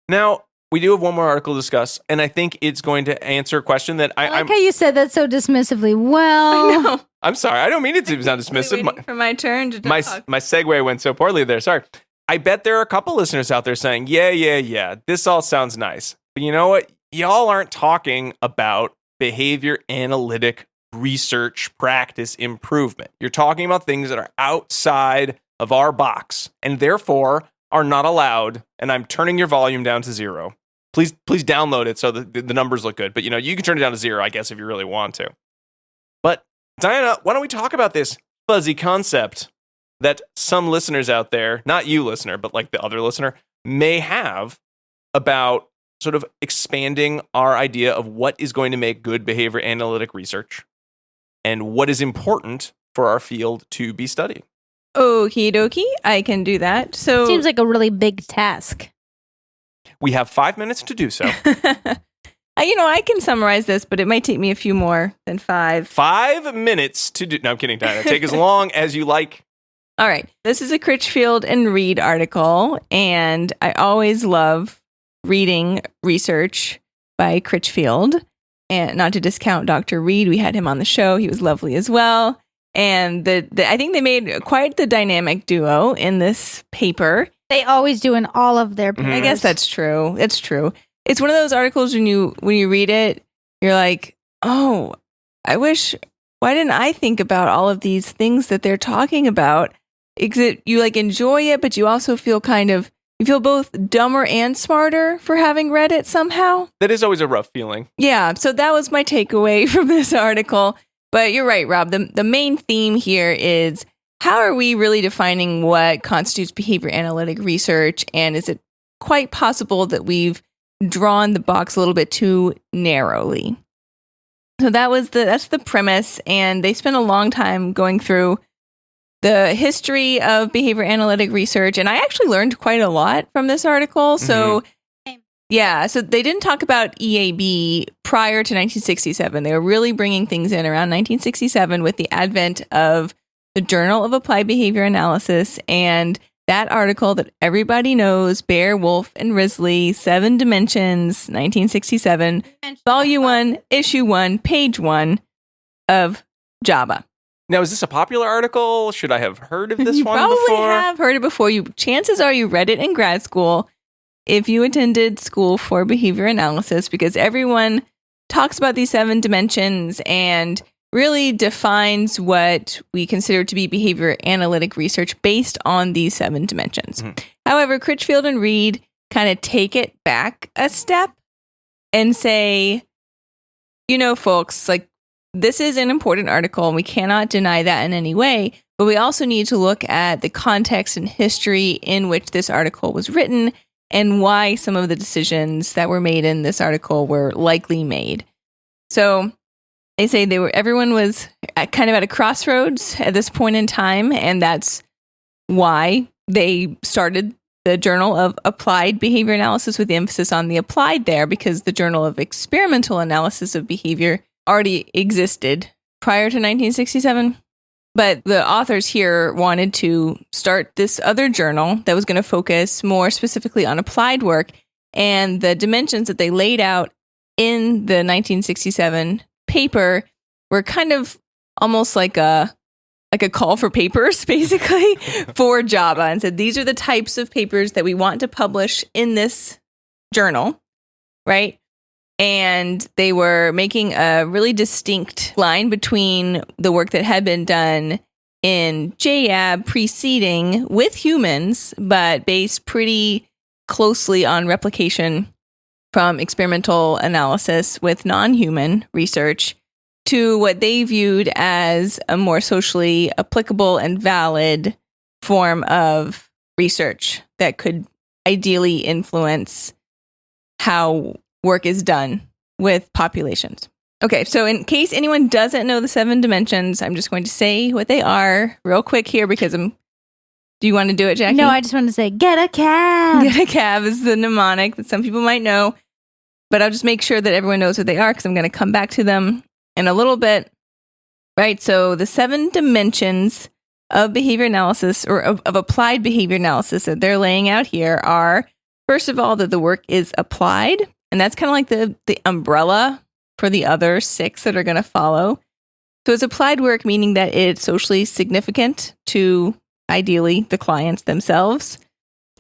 Now, we do have one more article to discuss, and I think it's going to answer a question that I like how you said that so dismissively. Well, I know. I'm sorry. I don't mean it to sound dismissive. Waiting for my turn to talk. My segue went so poorly there. Sorry. I bet there are a couple listeners out there saying, yeah, this all sounds nice. But you know what? Y'all aren't talking about behavior analytic research practice improvement. You're talking about things that are outside of our box and therefore are not allowed. And I'm turning your volume down to 0. Please download it so the numbers look good. But you can turn it down to 0, I guess, if you really want to. But Diana, why don't we talk about this fuzzy concept that some listeners out there, not you listener, but like the other listener, may have about sort of expanding our idea of what is going to make good behavior analytic research and what is important for our field to be studying. Okie dokie, I can do that. So seems like a really big task. We have 5 minutes to do so. I can summarize this, but it might take me a few more than 5. 5 minutes to do. No, I'm kidding, Diana. Take as long as you like. All right. This is a Critchfield and Reed article, and I always love reading research by Critchfield. And not to discount Dr. Reed, we had him on the show. He was lovely as well. And I think they made quite the dynamic duo in this paper. They always do in all of their papers. I guess that's true. It's true. It's one of those articles when you read it, you're like, oh, why didn't I think about all of these things that they're talking about? You like enjoy it, but you also feel you feel both dumber and smarter for having read it somehow. That is always a rough feeling. Yeah, so that was my takeaway from this article. But you're right, Rob. The main theme here is, how are we really defining what constitutes behavior analytic research? And is it quite possible that we've drawn the box a little bit too narrowly? So that's the premise. And they spent a long time going through the history of behavior analytic research. And I actually learned quite a lot from this article. So yeah, so they didn't talk about EAB prior to 1967. They were really bringing things in around 1967 with the advent of the Journal of Applied Behavior Analysis and that article that everybody knows, Baer, Wolf, and Risley, 7 Dimensions, 1967, Volume 1, Issue 1, Page 1 of Java. Now, is this a popular article? Should I have heard of this one probably before? Have heard it before. Chances are you read it in grad school if you attended school for behavior analysis, because everyone talks about these 7 dimensions and really defines what we consider to be behavior analytic research based on these 7 dimensions. Mm-hmm. However, Critchfield and Reed kind of take it back a step and say, folks, like, this is an important article and we cannot deny that in any way, but we also need to look at the context and history in which this article was written and why some of the decisions that were made in this article were likely made. So they say everyone was kind of at a crossroads at this point in time, and that's why they started the Journal of Applied Behavior Analysis with the emphasis on the applied there, because the Journal of Experimental Analysis of Behavior already existed prior to 1967. But the authors here wanted to start this other journal that was going to focus more specifically on applied work, and the dimensions that they laid out in the 1967 paper were kind of almost like a call for papers, basically, for Java, and said, these are the types of papers that we want to publish in this journal, right? And they were making a really distinct line between the work that had been done in JAB preceding with humans, but based pretty closely on replication from experimental analysis with non-human research, to what they viewed as a more socially applicable and valid form of research that could ideally influence how work is done with populations. Okay, so in case anyone doesn't know the 7 dimensions, I'm just going to say what they are real quick here because do you want to do it, Jackie? No, I just wanted to say, get a cab. Get a cab is the mnemonic that some people might know, but I'll just make sure that everyone knows what they are because I'm going to come back to them in a little bit. Right, so the 7 dimensions of behavior analysis, or of applied behavior analysis that they're laying out here are, first of all, that the work is applied. And that's kind of like the umbrella for the other 6 that are going to follow. So it's applied work, meaning that it's socially significant to, ideally, the clients themselves.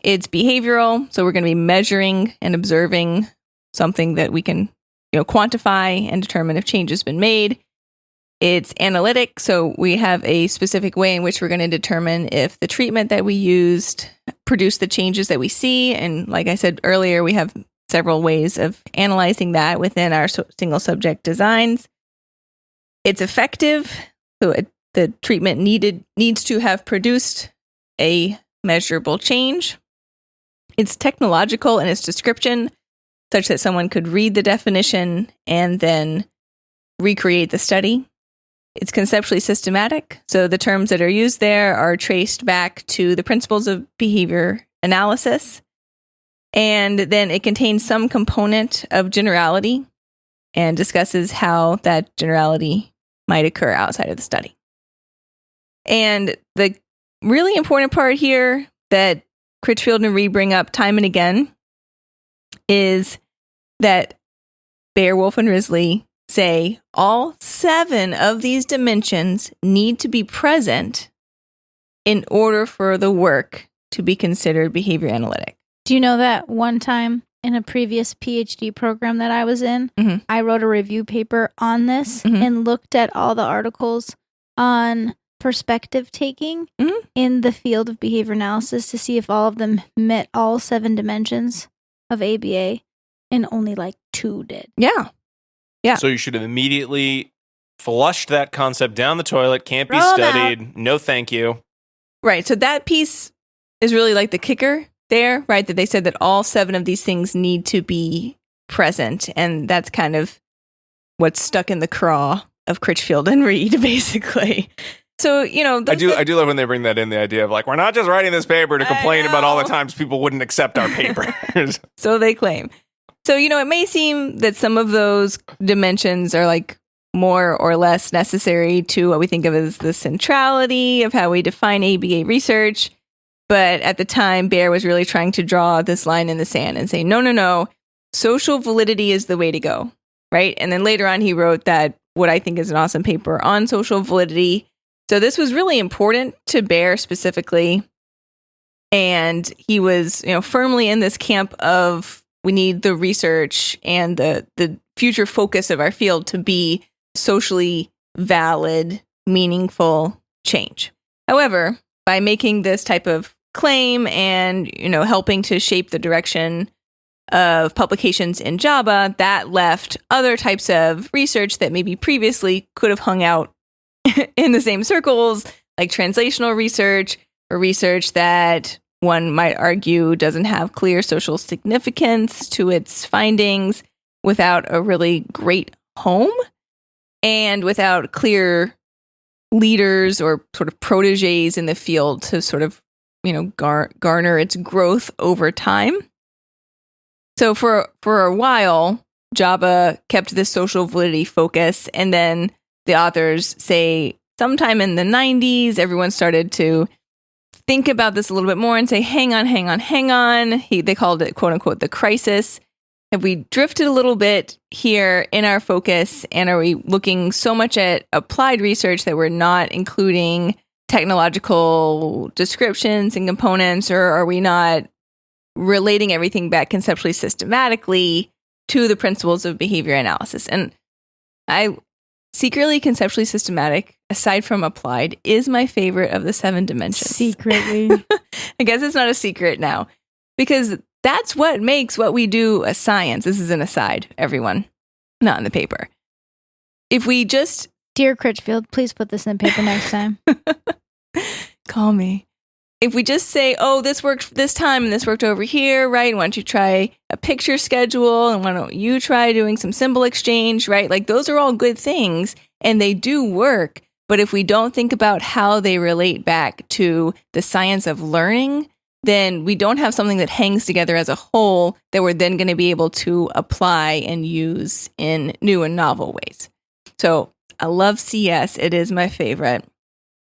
It's behavioral, so we're going to be measuring and observing something that we can quantify and determine if change has been made. It's analytic, so we have a specific way in which we're going to determine if the treatment that we used produced the changes that we see. And like I said earlier, we have several ways of analyzing that within our single subject designs. It's effective, so the treatment needs to have produced a measurable change. It's technological in its description, such that someone could read the definition and then recreate the study. It's conceptually systematic, so the terms that are used there are traced back to the principles of behavior analysis. And then it contains some component of generality and discusses how that generality might occur outside of the study. And the really important part here that Critchfield and Reed bring up time and again is that Baer, Wolf, and Risley say all 7 of these dimensions need to be present in order for the work to be considered behavior analytic. Do you know that one time in a previous PhD program that I was in, I wrote a review paper on this and looked at all the articles on perspective taking in the field of behavior analysis to see if all of them met all 7 dimensions of ABA, and only like 2 did. Yeah. So you should have immediately flushed that concept down the toilet. Can't be Throw 'em studied. No, thank you. Right. So that piece is really like the kicker there, right? That they said that all 7 of these things need to be present. And that's kind of what's stuck in the craw of Critchfield and Reed, basically. So, you know, I do love when they bring that in, the idea of like, we're not just writing this paper to complain about all the times people wouldn't accept our paper. So they claim. So, you know, it may seem that some of those dimensions are like more or less necessary to what we think of as the centrality of how we define ABA research. But at the time, Baer was really trying to draw this line in the sand and say, no, social validity is the way to go, right? And then later on, he wrote that what I think is an awesome paper on social validity. So this was really important to Baer specifically. And he was, you know, firmly in this camp of we need the research and the future focus of our field to be socially valid, meaningful change. However, by making this type of claim and, you know, helping to shape the direction of publications in Java, that left other types of research that maybe previously could have hung out in the same circles, like translational research or research that one might argue doesn't have clear social significance to its findings, without a really great home and without clear leaders or sort of proteges in the field to sort of, you know, garner its growth over time. So for a while, Java kept this social validity focus, and then the authors say sometime in the 90s, everyone started to think about this a little bit more and say, hang on. They called it, quote unquote, the crisis. Have we drifted a little bit here in our focus? And are we looking so much at applied research that we're not including technological descriptions and components? Or are we not relating everything back conceptually systematically to the principles of behavior analysis? And I secretly conceptually systematic, aside from applied, is my favorite of the 7 dimensions. Secretly. I guess it's not a secret now, because that's what makes what we do a science. This is an aside, everyone, not in the paper. If we just... Dear Critchfield, please put this in the paper next time. Call me. If we just say, oh, this worked this time and this worked over here, right? Why don't you try a picture schedule? And why don't you try doing some symbol exchange, right? Like those are all good things and they do work. But if we don't think about how they relate back to the science of learning, then we don't have something that hangs together as a whole that we're then going to be able to apply and use in new and novel ways. So I love CS. It is my favorite.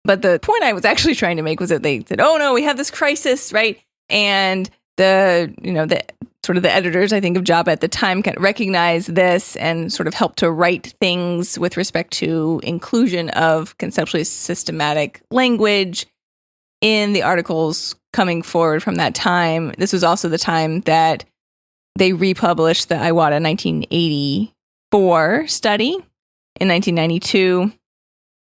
But the point I was actually trying to make was that they said, oh no, we have this crisis, right? And the sort of the editors, I think, of Java at the time kind of recognized this and sort of helped to write things with respect to inclusion of conceptually systematic language in the articles coming forward from that time. This was also the time that they republished the Iwata 1984 study in 1992.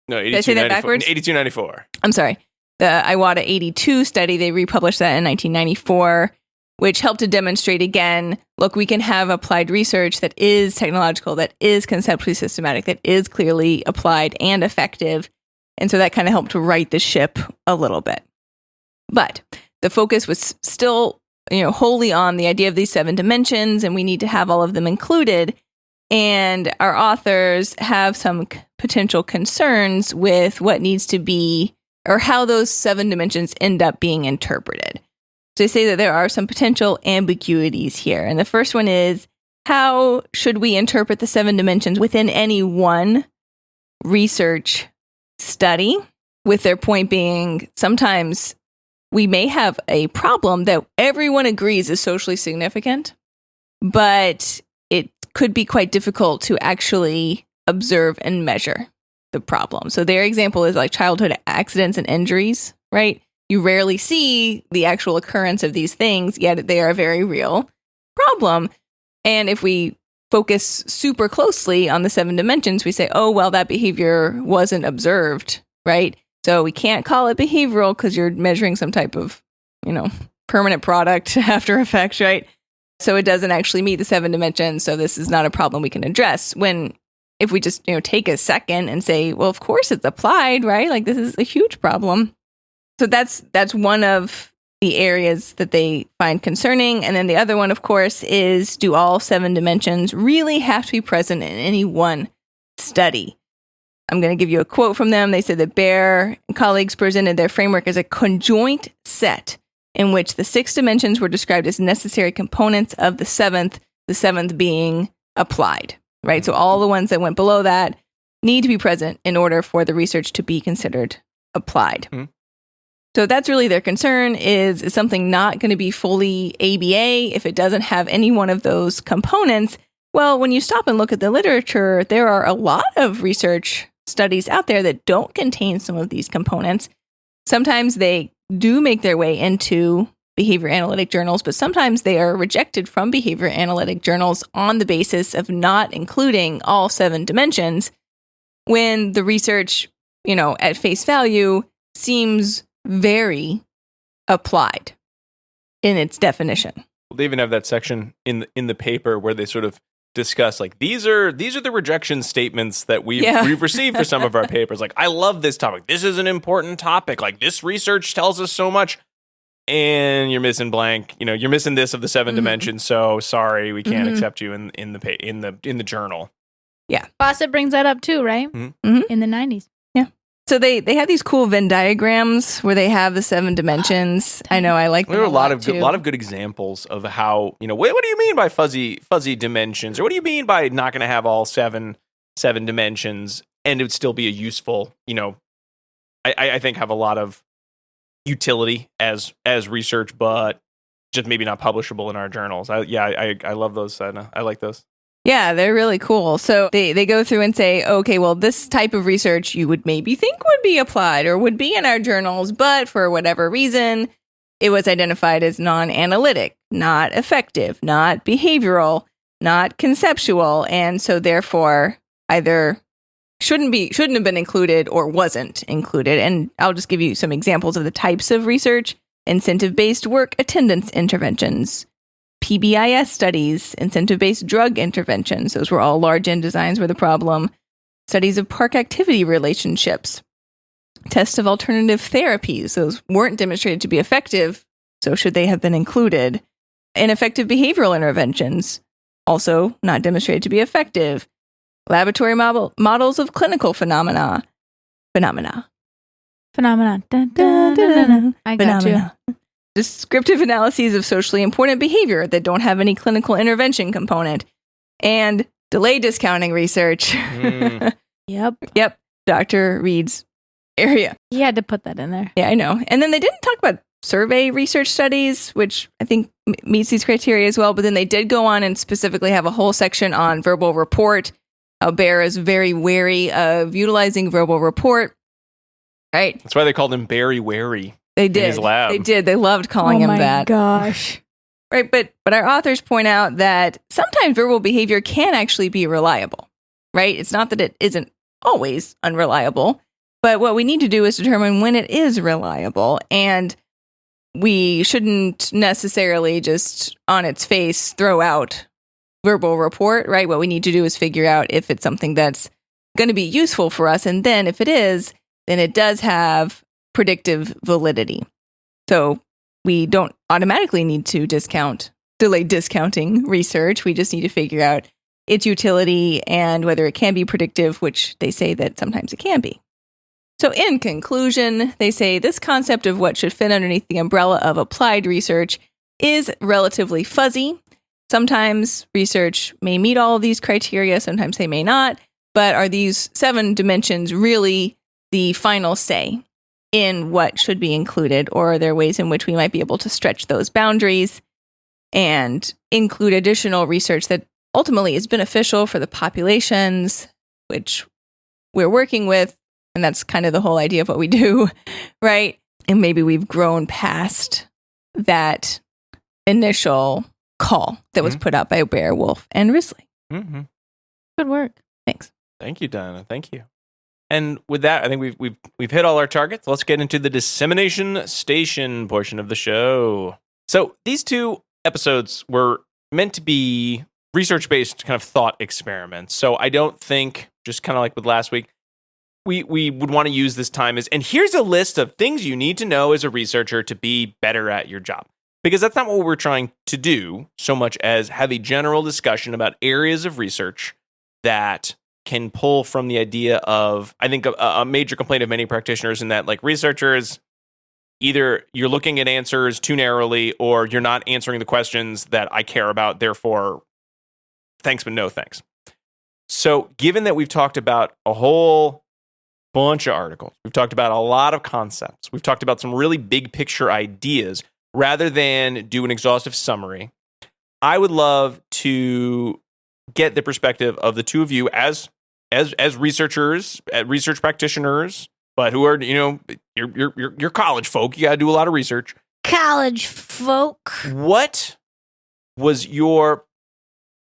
No, 82, Did I say that backwards? 8294. I'm sorry. The Iwata 82 study, they republished that in 1994, which helped to demonstrate again, look, we can have applied research that is technological, that is conceptually systematic, that is clearly applied and effective. And so that kind of helped to right the ship a little bit. But the focus was still, wholly on the idea of these 7 dimensions, and we need to have all of them included. And our authors have some potential concerns with what needs to be, or how those 7 dimensions end up being interpreted. So they say that there are some potential ambiguities here. And the first one is, how should we interpret the 7 dimensions within any one research study? With their point being, sometimes we may have a problem that everyone agrees is socially significant, but it could be quite difficult to actually observe and measure the problem. So their example is like childhood accidents and injuries, right? You rarely see the actual occurrence of these things, yet they are a very real problem. And if we focus super closely on the 7 dimensions, we say, oh, well, that behavior wasn't observed, right? So we can't call it behavioral because you're measuring some type of, permanent product after effects, right? So it doesn't actually meet the 7 dimensions. So this is not a problem we can address. When if we just, take a second and say, well, of course it's applied, right? Like this is a huge problem. So that's one of the areas that they find concerning. And then the other one, of course, is do all 7 dimensions really have to be present in any one study? I'm going to give you a quote from them. They said that Baer and colleagues presented their framework as a conjoint set in which the 6 dimensions were described as necessary components of the seventh being applied, right? So all the ones that went below that need to be present in order for the research to be considered applied. Mm-hmm. So that's really their concern is something not going to be fully ABA if it doesn't have any one of those components? Well, when you stop and look at the literature, there are a lot of research studies out there that don't contain some of these components. Sometimes they do make their way into behavior analytic journals, but sometimes they are rejected from behavior analytic journals on the basis of not including all 7 dimensions when the research, at face value seems very applied in its definition. Well, they even have that section in the paper where they sort of discuss like these are the rejection statements that we've received for some of our papers. Like, I love this topic. This is an important topic. Like, this research tells us so much, and you're missing blank. You're missing this of the 7 dimensions. So sorry, we can't accept you in the journal. Yeah, Fawcett brings that up too, right? Mm-hmm. In the 90s. So they have these cool Venn diagrams where they have the 7 dimensions. I know I like them. There are a lot of good examples of how what do you mean by fuzzy dimensions, or what do you mean by not going to have all seven dimensions, and it would still be a useful. I think have a lot of utility as research, but just maybe not publishable in our journals. I love those. I like those. Yeah, they're really cool. So they go through and say, okay, well, this type of research you would maybe think would be applied or would be in our journals, but for whatever reason, it was identified as non-analytic, not effective, not behavioral, not conceptual, and so therefore either shouldn't have been included or wasn't included. And I'll just give you some examples of the types of research: incentive-based work attendance interventions, PBIS studies, incentive-based drug interventions. Those were all large N designs were the problem. Studies of park activity relationships. Tests of alternative therapies. Those weren't demonstrated to be effective, so should they have been included? Ineffective behavioral interventions. Also not demonstrated to be effective. Laboratory models of clinical phenomena. Phenomenon. Dun, dun, dun, dun, dun. I got you. Descriptive analyses of socially important behavior that don't have any clinical intervention component, and delay discounting research. Yep. Dr. Reed's area. He had to put that in there. Yeah, I know. And then they didn't talk about survey research studies, which I think meets these criteria as well. But then they did go on and specifically have a whole section on verbal report. How Baer is very wary of utilizing verbal report. Right. That's why they called him Barry Wary. They did. In his lab. They did. They loved calling him that. Oh my gosh. Right, but our authors point out that sometimes verbal behavior can actually be reliable, right? It's not that it isn't always unreliable, but what we need to do is determine when it is reliable, and we shouldn't necessarily just on its face throw out verbal report, right? What we need to do is figure out if it's something that's going to be useful for us, and then if it is, then it does have predictive validity. So we don't automatically need to delay discounting research. We just need to figure out its utility and whether it can be predictive, which they say that sometimes it can be. So in conclusion, they say this concept of what should fit underneath the umbrella of applied research is relatively fuzzy. Sometimes research may meet all of these criteria, sometimes they may not, but are these 7 dimensions really the final say in what should be included, or are there ways in which we might be able to stretch those boundaries and include additional research that ultimately is beneficial for the populations which we're working with? And that's kind of the whole idea of what we do, right? And maybe we've grown past that initial call that was put out by Baer, Wolf, and Risley. Mm-hmm. Good work. Thanks. Thank you, Diana. Thank you. And with that, I think we've hit all our targets. Let's get into the dissemination station portion of the show. So these 2 episodes were meant to be research-based kind of thought experiments. So I don't think, just kind of like with last week, we would want to use this time as, and here's a list of things you need to know as a researcher to be better at your job. Because that's not what we're trying to do so much as have a general discussion about areas of research that can pull from the idea of, I think, a major complaint of many practitioners in that, like, researchers, either you're looking at answers too narrowly or you're not answering the questions that I care about, therefore, thanks but no thanks. So given that we've talked about a whole bunch of articles, we've talked about a lot of concepts, we've talked about some really big picture ideas, rather than do an exhaustive summary, I would love to get the perspective of the 2 of you as researchers, research practitioners, but who are, you're college folk. You got to do a lot of research. College folk. What was your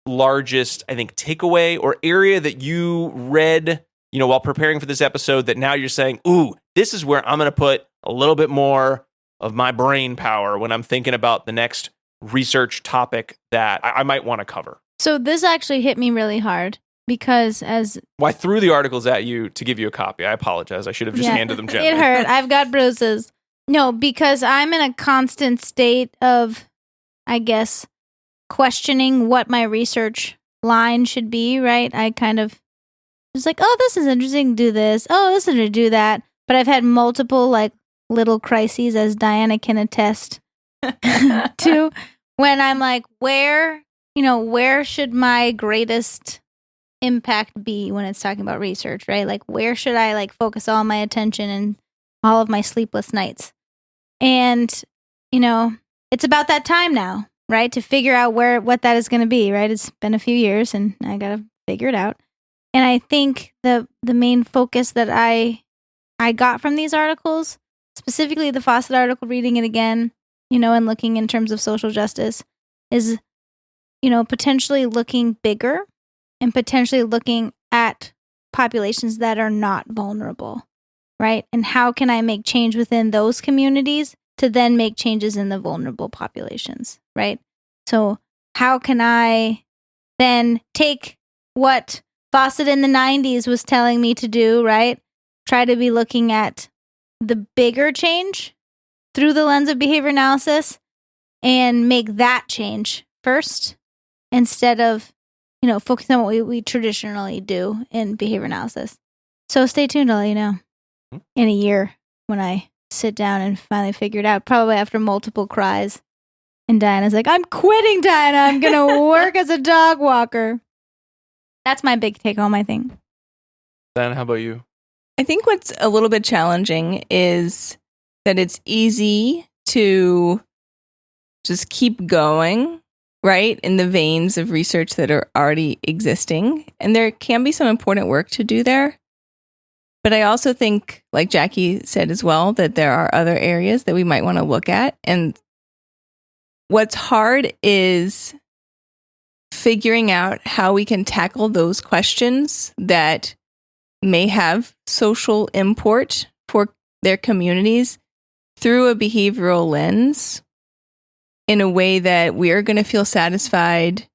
largest, I think, takeaway or area that you read, while preparing for this episode that now you're saying, ooh, this is where I'm going to put a little bit more of my brain power when I'm thinking about the next research topic that I might want to cover? So this actually hit me really hard because I threw the articles at you to give you a copy. I apologize. I should have just handed them gently. It hurt. I've got bruises. No, because I'm in a constant state of, I guess, questioning what my research line should be, right? I kind of was like, oh, this is interesting, do this. Oh, this is interesting, do that. But I've had multiple, like, little crises, as Diana can attest to, when I'm like, where should my greatest impact be when it's talking about research, right? Like, where should I, like, focus all my attention and all of my sleepless nights? And, it's about that time now, right? To figure out what that is going to be, right? It's been a few years and I got to figure it out. And I think the main focus that I got from these articles, specifically the Fawcett article, reading it again, and looking in terms of social justice, is, potentially looking bigger and potentially looking at populations that are not vulnerable, right? And how can I make change within those communities to then make changes in the vulnerable populations, right? So how can I then take what Fawcett in the 90s was telling me to do, right? Try to be looking at the bigger change through the lens of behavior analysis and make that change first instead of, focusing on what we traditionally do in behavior analysis. So stay tuned, I'll let you know in a year when I sit down and finally figure it out, probably after multiple cries. And Diana's like, I'm quitting, Diana. I'm going to work as a dog walker. That's my big take home, I think. Diana, how about you? I think what's a little bit challenging is that it's easy to just keep going, right, in the veins of research that are already existing. And there can be some important work to do there. But I also think, like Jackie said as well, that there are other areas that we might want to look at. And what's hard is figuring out how we can tackle those questions that may have social import for their communities through a behavioral lens in a way that we are going to feel satisfied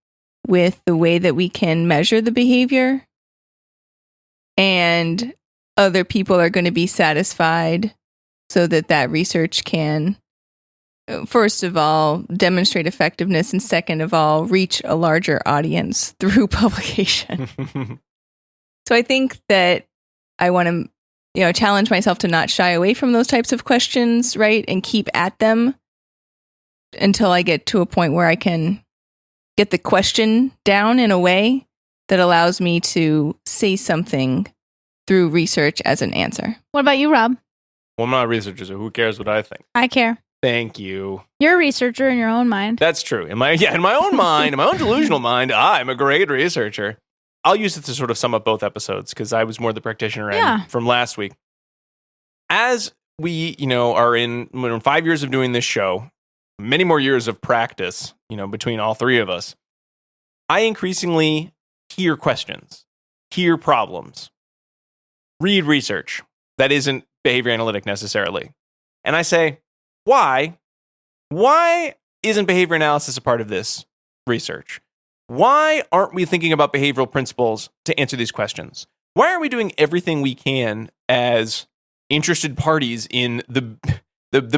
with the way that we can measure the behavior, and other people are going to be satisfied so that that research can, first of all, demonstrate effectiveness, and second of all, reach a larger audience through publication. So I think that I want to, challenge myself to not shy away from those types of questions, right? And keep at them until I get to a point where I can get the question down in a way that allows me to say something through research as an answer. What about you, Rob? Well, I'm not a researcher, so who cares what I think? I care. Thank you. You're a researcher in your own mind. That's true. In my own mind, in my own delusional mind, I'm a great researcher. I'll use it to sort of sum up both episodes because I was more the practitioner end from last week. As we, are in 5 years of doing this show, many more years of practice, between all three of us, I increasingly hear questions, hear problems, read research that isn't behavior analytic necessarily. And I say, why? Why isn't behavior analysis a part of this research? Why aren't we thinking about behavioral principles to answer these questions? Why aren't we doing everything we can as interested parties in the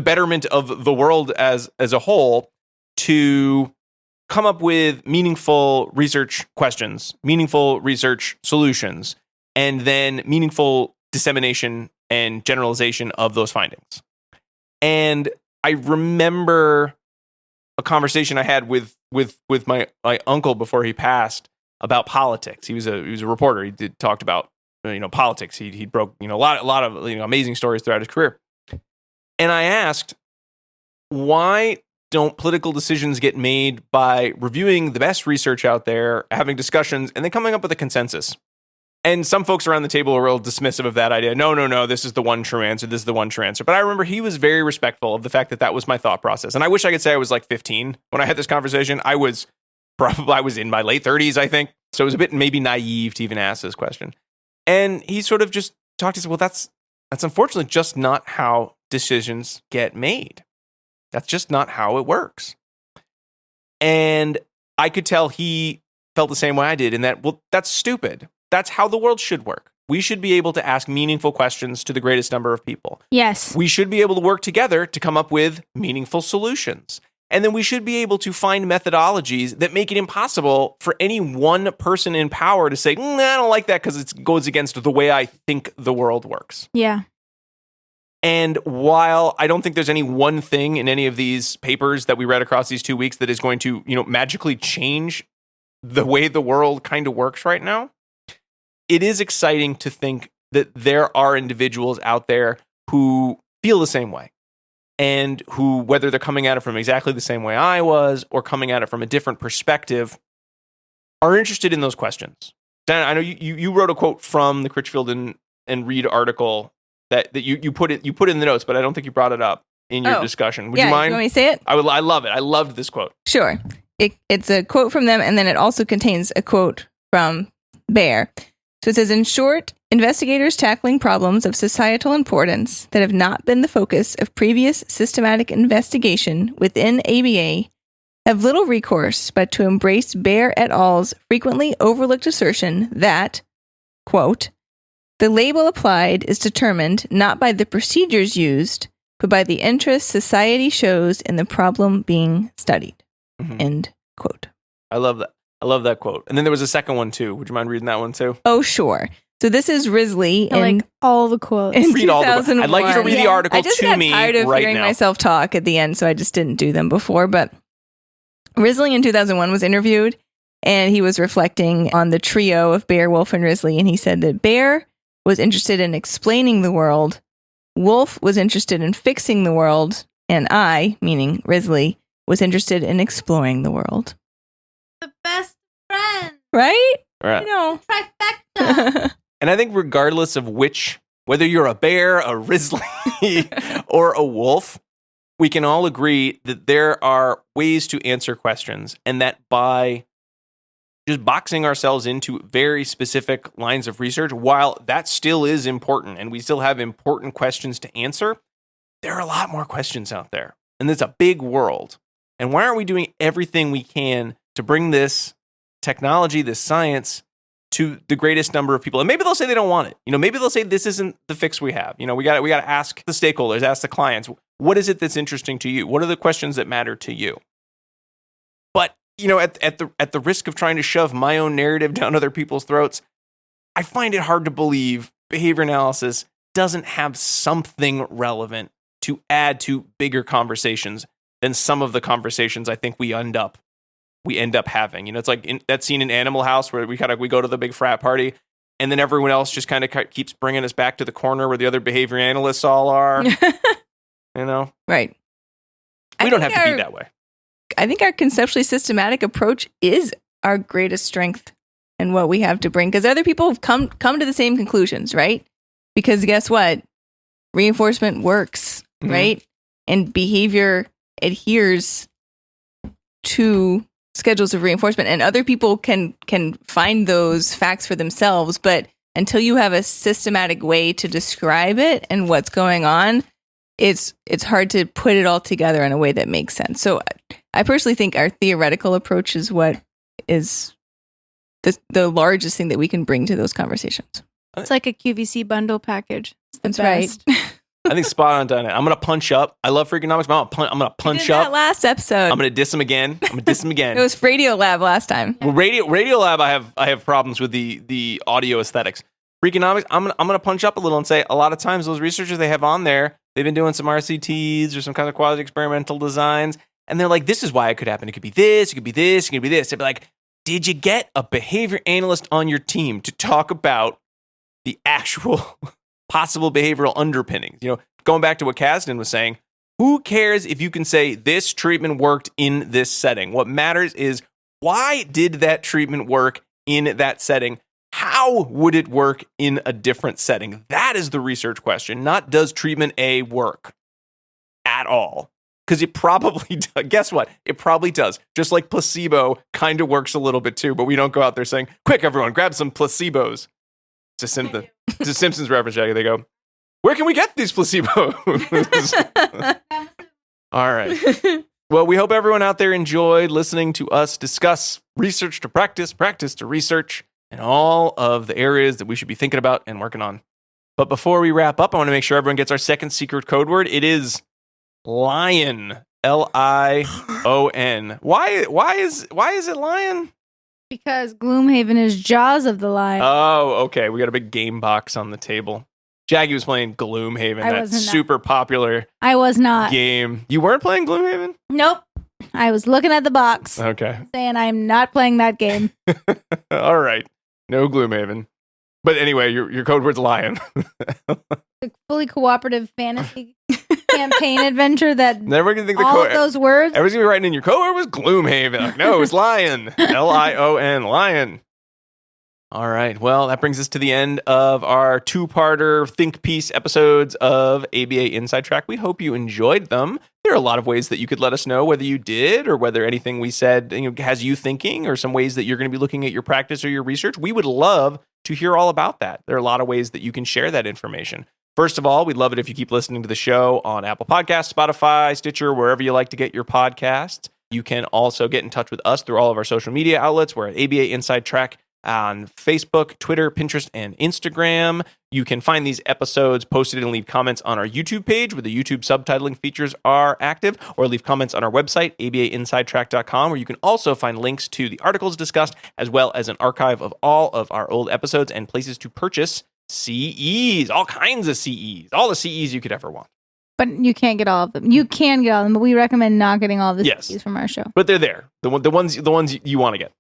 betterment of the world as a whole to come up with meaningful research questions, meaningful research solutions, and then meaningful dissemination and generalization of those findings? And I remember a conversation I had with my uncle before he passed about politics. He was a reporter. He talked about politics. He broke a lot of amazing stories throughout his career. And I asked, why don't political decisions get made by reviewing the best research out there, having discussions, and then coming up with a consensus? And some folks around the table were real dismissive of that idea. No, this is the one true answer. This is the one true answer. But I remember he was very respectful of the fact that that was my thought process. And I wish I could say I was like 15 when I had this conversation. I was in my late 30s, I think. So it was a bit maybe naive to even ask this question. And he sort of just talked to us, well, that's unfortunately just not how decisions get made. That's just not how it works. And I could tell he felt the same way I did in that, well, that's stupid. That's how the world should work. We should be able to ask meaningful questions to the greatest number of people. Yes. We should be able to work together to come up with meaningful solutions. And then we should be able to find methodologies that make it impossible for any one person in power to say, I don't like that because it goes against the way I think the world works. Yeah. And while I don't think there's any one thing in any of these papers that we read across these 2 weeks that is going to, magically change the way the world kind of works right now, it is exciting to think that there are individuals out there who feel the same way and who, whether they're coming at it from exactly the same way I was or coming at it from a different perspective, are interested in those questions. Dan, I know you wrote a quote from the Critchfield and Reed article that you put in the notes, but I don't think you brought it up in your discussion. Would you mind? You want me to say it? I love it. I loved this quote. Sure. It's a quote from them, and then it also contains a quote from Baer. So it says, in short, investigators tackling problems of societal importance that have not been the focus of previous systematic investigation within ABA have little recourse but to embrace Baer et al.'s frequently overlooked assertion that, quote, the label applied is determined not by the procedures used, but by the interest society shows in the problem being studied. Mm-hmm. End quote. I love that. I love that quote. And then there was a second one too. Would you mind reading that one too? Oh, sure. So this is Risley. I like all the quotes. In read all the quotes. I'd like you to read the article to me right now. I just got tired of hearing myself talk at the end, so I just didn't do them before. But Risley in 2001 was interviewed, and he was reflecting on the trio of Baer, Wolf, and Risley. And he said that Baer was interested in explaining the world, Wolf was interested in fixing the world, and I, meaning Risley, was interested in exploring the world. The best friend. Right? Right. Trifecta. And I think regardless of whether you're a Baer, a Risley, or a Wolf, we can all agree that there are ways to answer questions, and that by just boxing ourselves into very specific lines of research, while that still is important and we still have important questions to answer, there are a lot more questions out there. And it's a big world. And why aren't we doing everything we can to bring this technology, this science, to the greatest number of people? And maybe they'll say they don't want it. Maybe they'll say this isn't the fix we have. We got to ask the stakeholders, ask the clients, what is it that's interesting to you? What are the questions that matter to you? But at the risk of trying to shove my own narrative down other people's throats, I find it hard to believe behavior analysis doesn't have something relevant to add to bigger conversations than some of the conversations I think we end up having. It's like that scene in Animal House where we go to the big frat party, and then everyone else just kind of keeps bringing us back to the corner where the other behavior analysts all are. Right. We don't have to be that way. I think our conceptually systematic approach is our greatest strength and what we have to bring, because other people have come to the same conclusions, right? Because guess what? reinforcement works, right? And behavior adheres to schedules of reinforcement, and other people can find those facts for themselves. But until you have a systematic way to describe it and what's going on, it's hard to put it all together in a way that makes sense. So I personally think our theoretical approach is what is the largest thing that we can bring to those conversations. It's like a QVC bundle package. That's right. I think spot on, Diana. I'm going to punch up. I love Freakonomics, but I'm going to punch up. That last episode. I'm going to diss him again. It was Radio Lab last time. Well, Radio Lab, I have problems with the audio aesthetics. Freakonomics, I'm gonna punch up a little and say a lot of times those researchers they have on there, they've been doing some RCTs or some kind of quasi-experimental designs, and they're like, this is why it could happen. It could be this, it could be this, it could be this. They'd be like, did you get a behavior analyst on your team to talk about the actual possible behavioral underpinnings? You know, going back to what Kasdan was saying, who cares if you can say this treatment worked in this setting? What matters is why did that treatment work in that setting? How would it work in a different setting? That is the research question, not does treatment A work at all? Because it probably does. Guess what? It probably does. Just like placebo kind of works a little bit too, but we don't go out there saying, quick, everyone, grab some placebos. It's a Simpsons reference, Jackie. They go, where can we get these placebos? All right. Well, we hope everyone out there enjoyed listening to us discuss research to practice, practice to research, and all of the areas that we should be thinking about and working on. But before we wrap up, I want to make sure everyone gets our second secret code word. It is lion. Lion. Why is it lion? Because Gloomhaven is Jaws of the Lion. Oh, okay. We got a big game box on the table. Jackie was playing Gloomhaven, that super popular I was not. game. You weren't playing Gloomhaven? Nope. I was looking at the box. Okay. Saying I'm not playing that game. All right. No Gloomhaven. But anyway, your code word's lion. The fully cooperative fantasy campaign adventure that Never gonna think all of those words. Everyone's gonna be writing in your code word was Gloomhaven. Like, no, it's lion. Lion. Lion. All right. Well, that brings us to the end of our two-parter think piece episodes of ABA Inside Track. We hope you enjoyed them. There are a lot of ways that you could let us know whether you did or whether anything we said has you thinking, or some ways that you're going to be looking at your practice or your research. We would love to hear all about that. There are a lot of ways that you can share that information. First of all, we'd love it if you keep listening to the show on Apple Podcasts, Spotify, Stitcher, wherever you like to get your podcasts. You can also get in touch with us through all of our social media outlets. We're at ABA Inside Track on Facebook, Twitter, Pinterest, and Instagram. You can find these episodes posted and leave comments on our YouTube page where the YouTube subtitling features are active, or leave comments on our website, abainsidetrack.com, where you can also find links to the articles discussed, as well as an archive of all of our old episodes and places to purchase CEs, all kinds of CEs, all the CEs you could ever want. But you can't get all of them. You can get all of them, but we recommend not getting all of the CEs from our show. But they're there. The ones you want to get.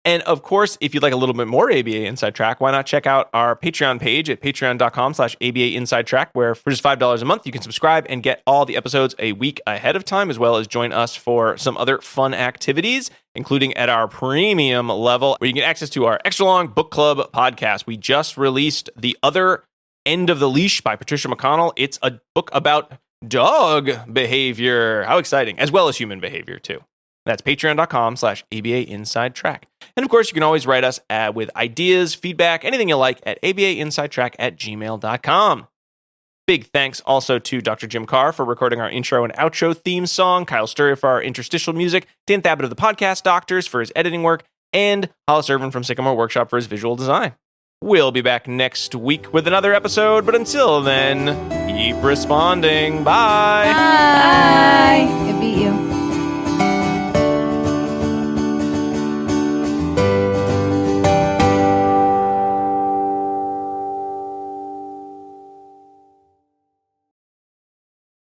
And of course, if you'd like a little bit more ABA Inside Track, why not check out our Patreon page at patreon.com/ABA Inside Track, where for just $5 a month, you can subscribe and get all the episodes a week ahead of time, as well as join us for some other fun activities, including at our premium level, where you get access to our extra long book club podcast. We just released The Other End of the Leash by Patricia McConnell. It's a book about dog behavior. How exciting, as well as human behavior too. That's patreon.com/ABA Inside Track. And of course, you can always write us with ideas, feedback, anything you like at abainsidetrack@gmail.com. Big thanks also to Dr. Jim Carr for recording our intro and outro theme song, Kyle Sturrier for our interstitial music, Dan Thabit of the Podcast Doctors for his editing work, and Hollis Irvin from Sycamore Workshop for his visual design. We'll be back next week with another episode, but until then, keep responding. Bye. Bye.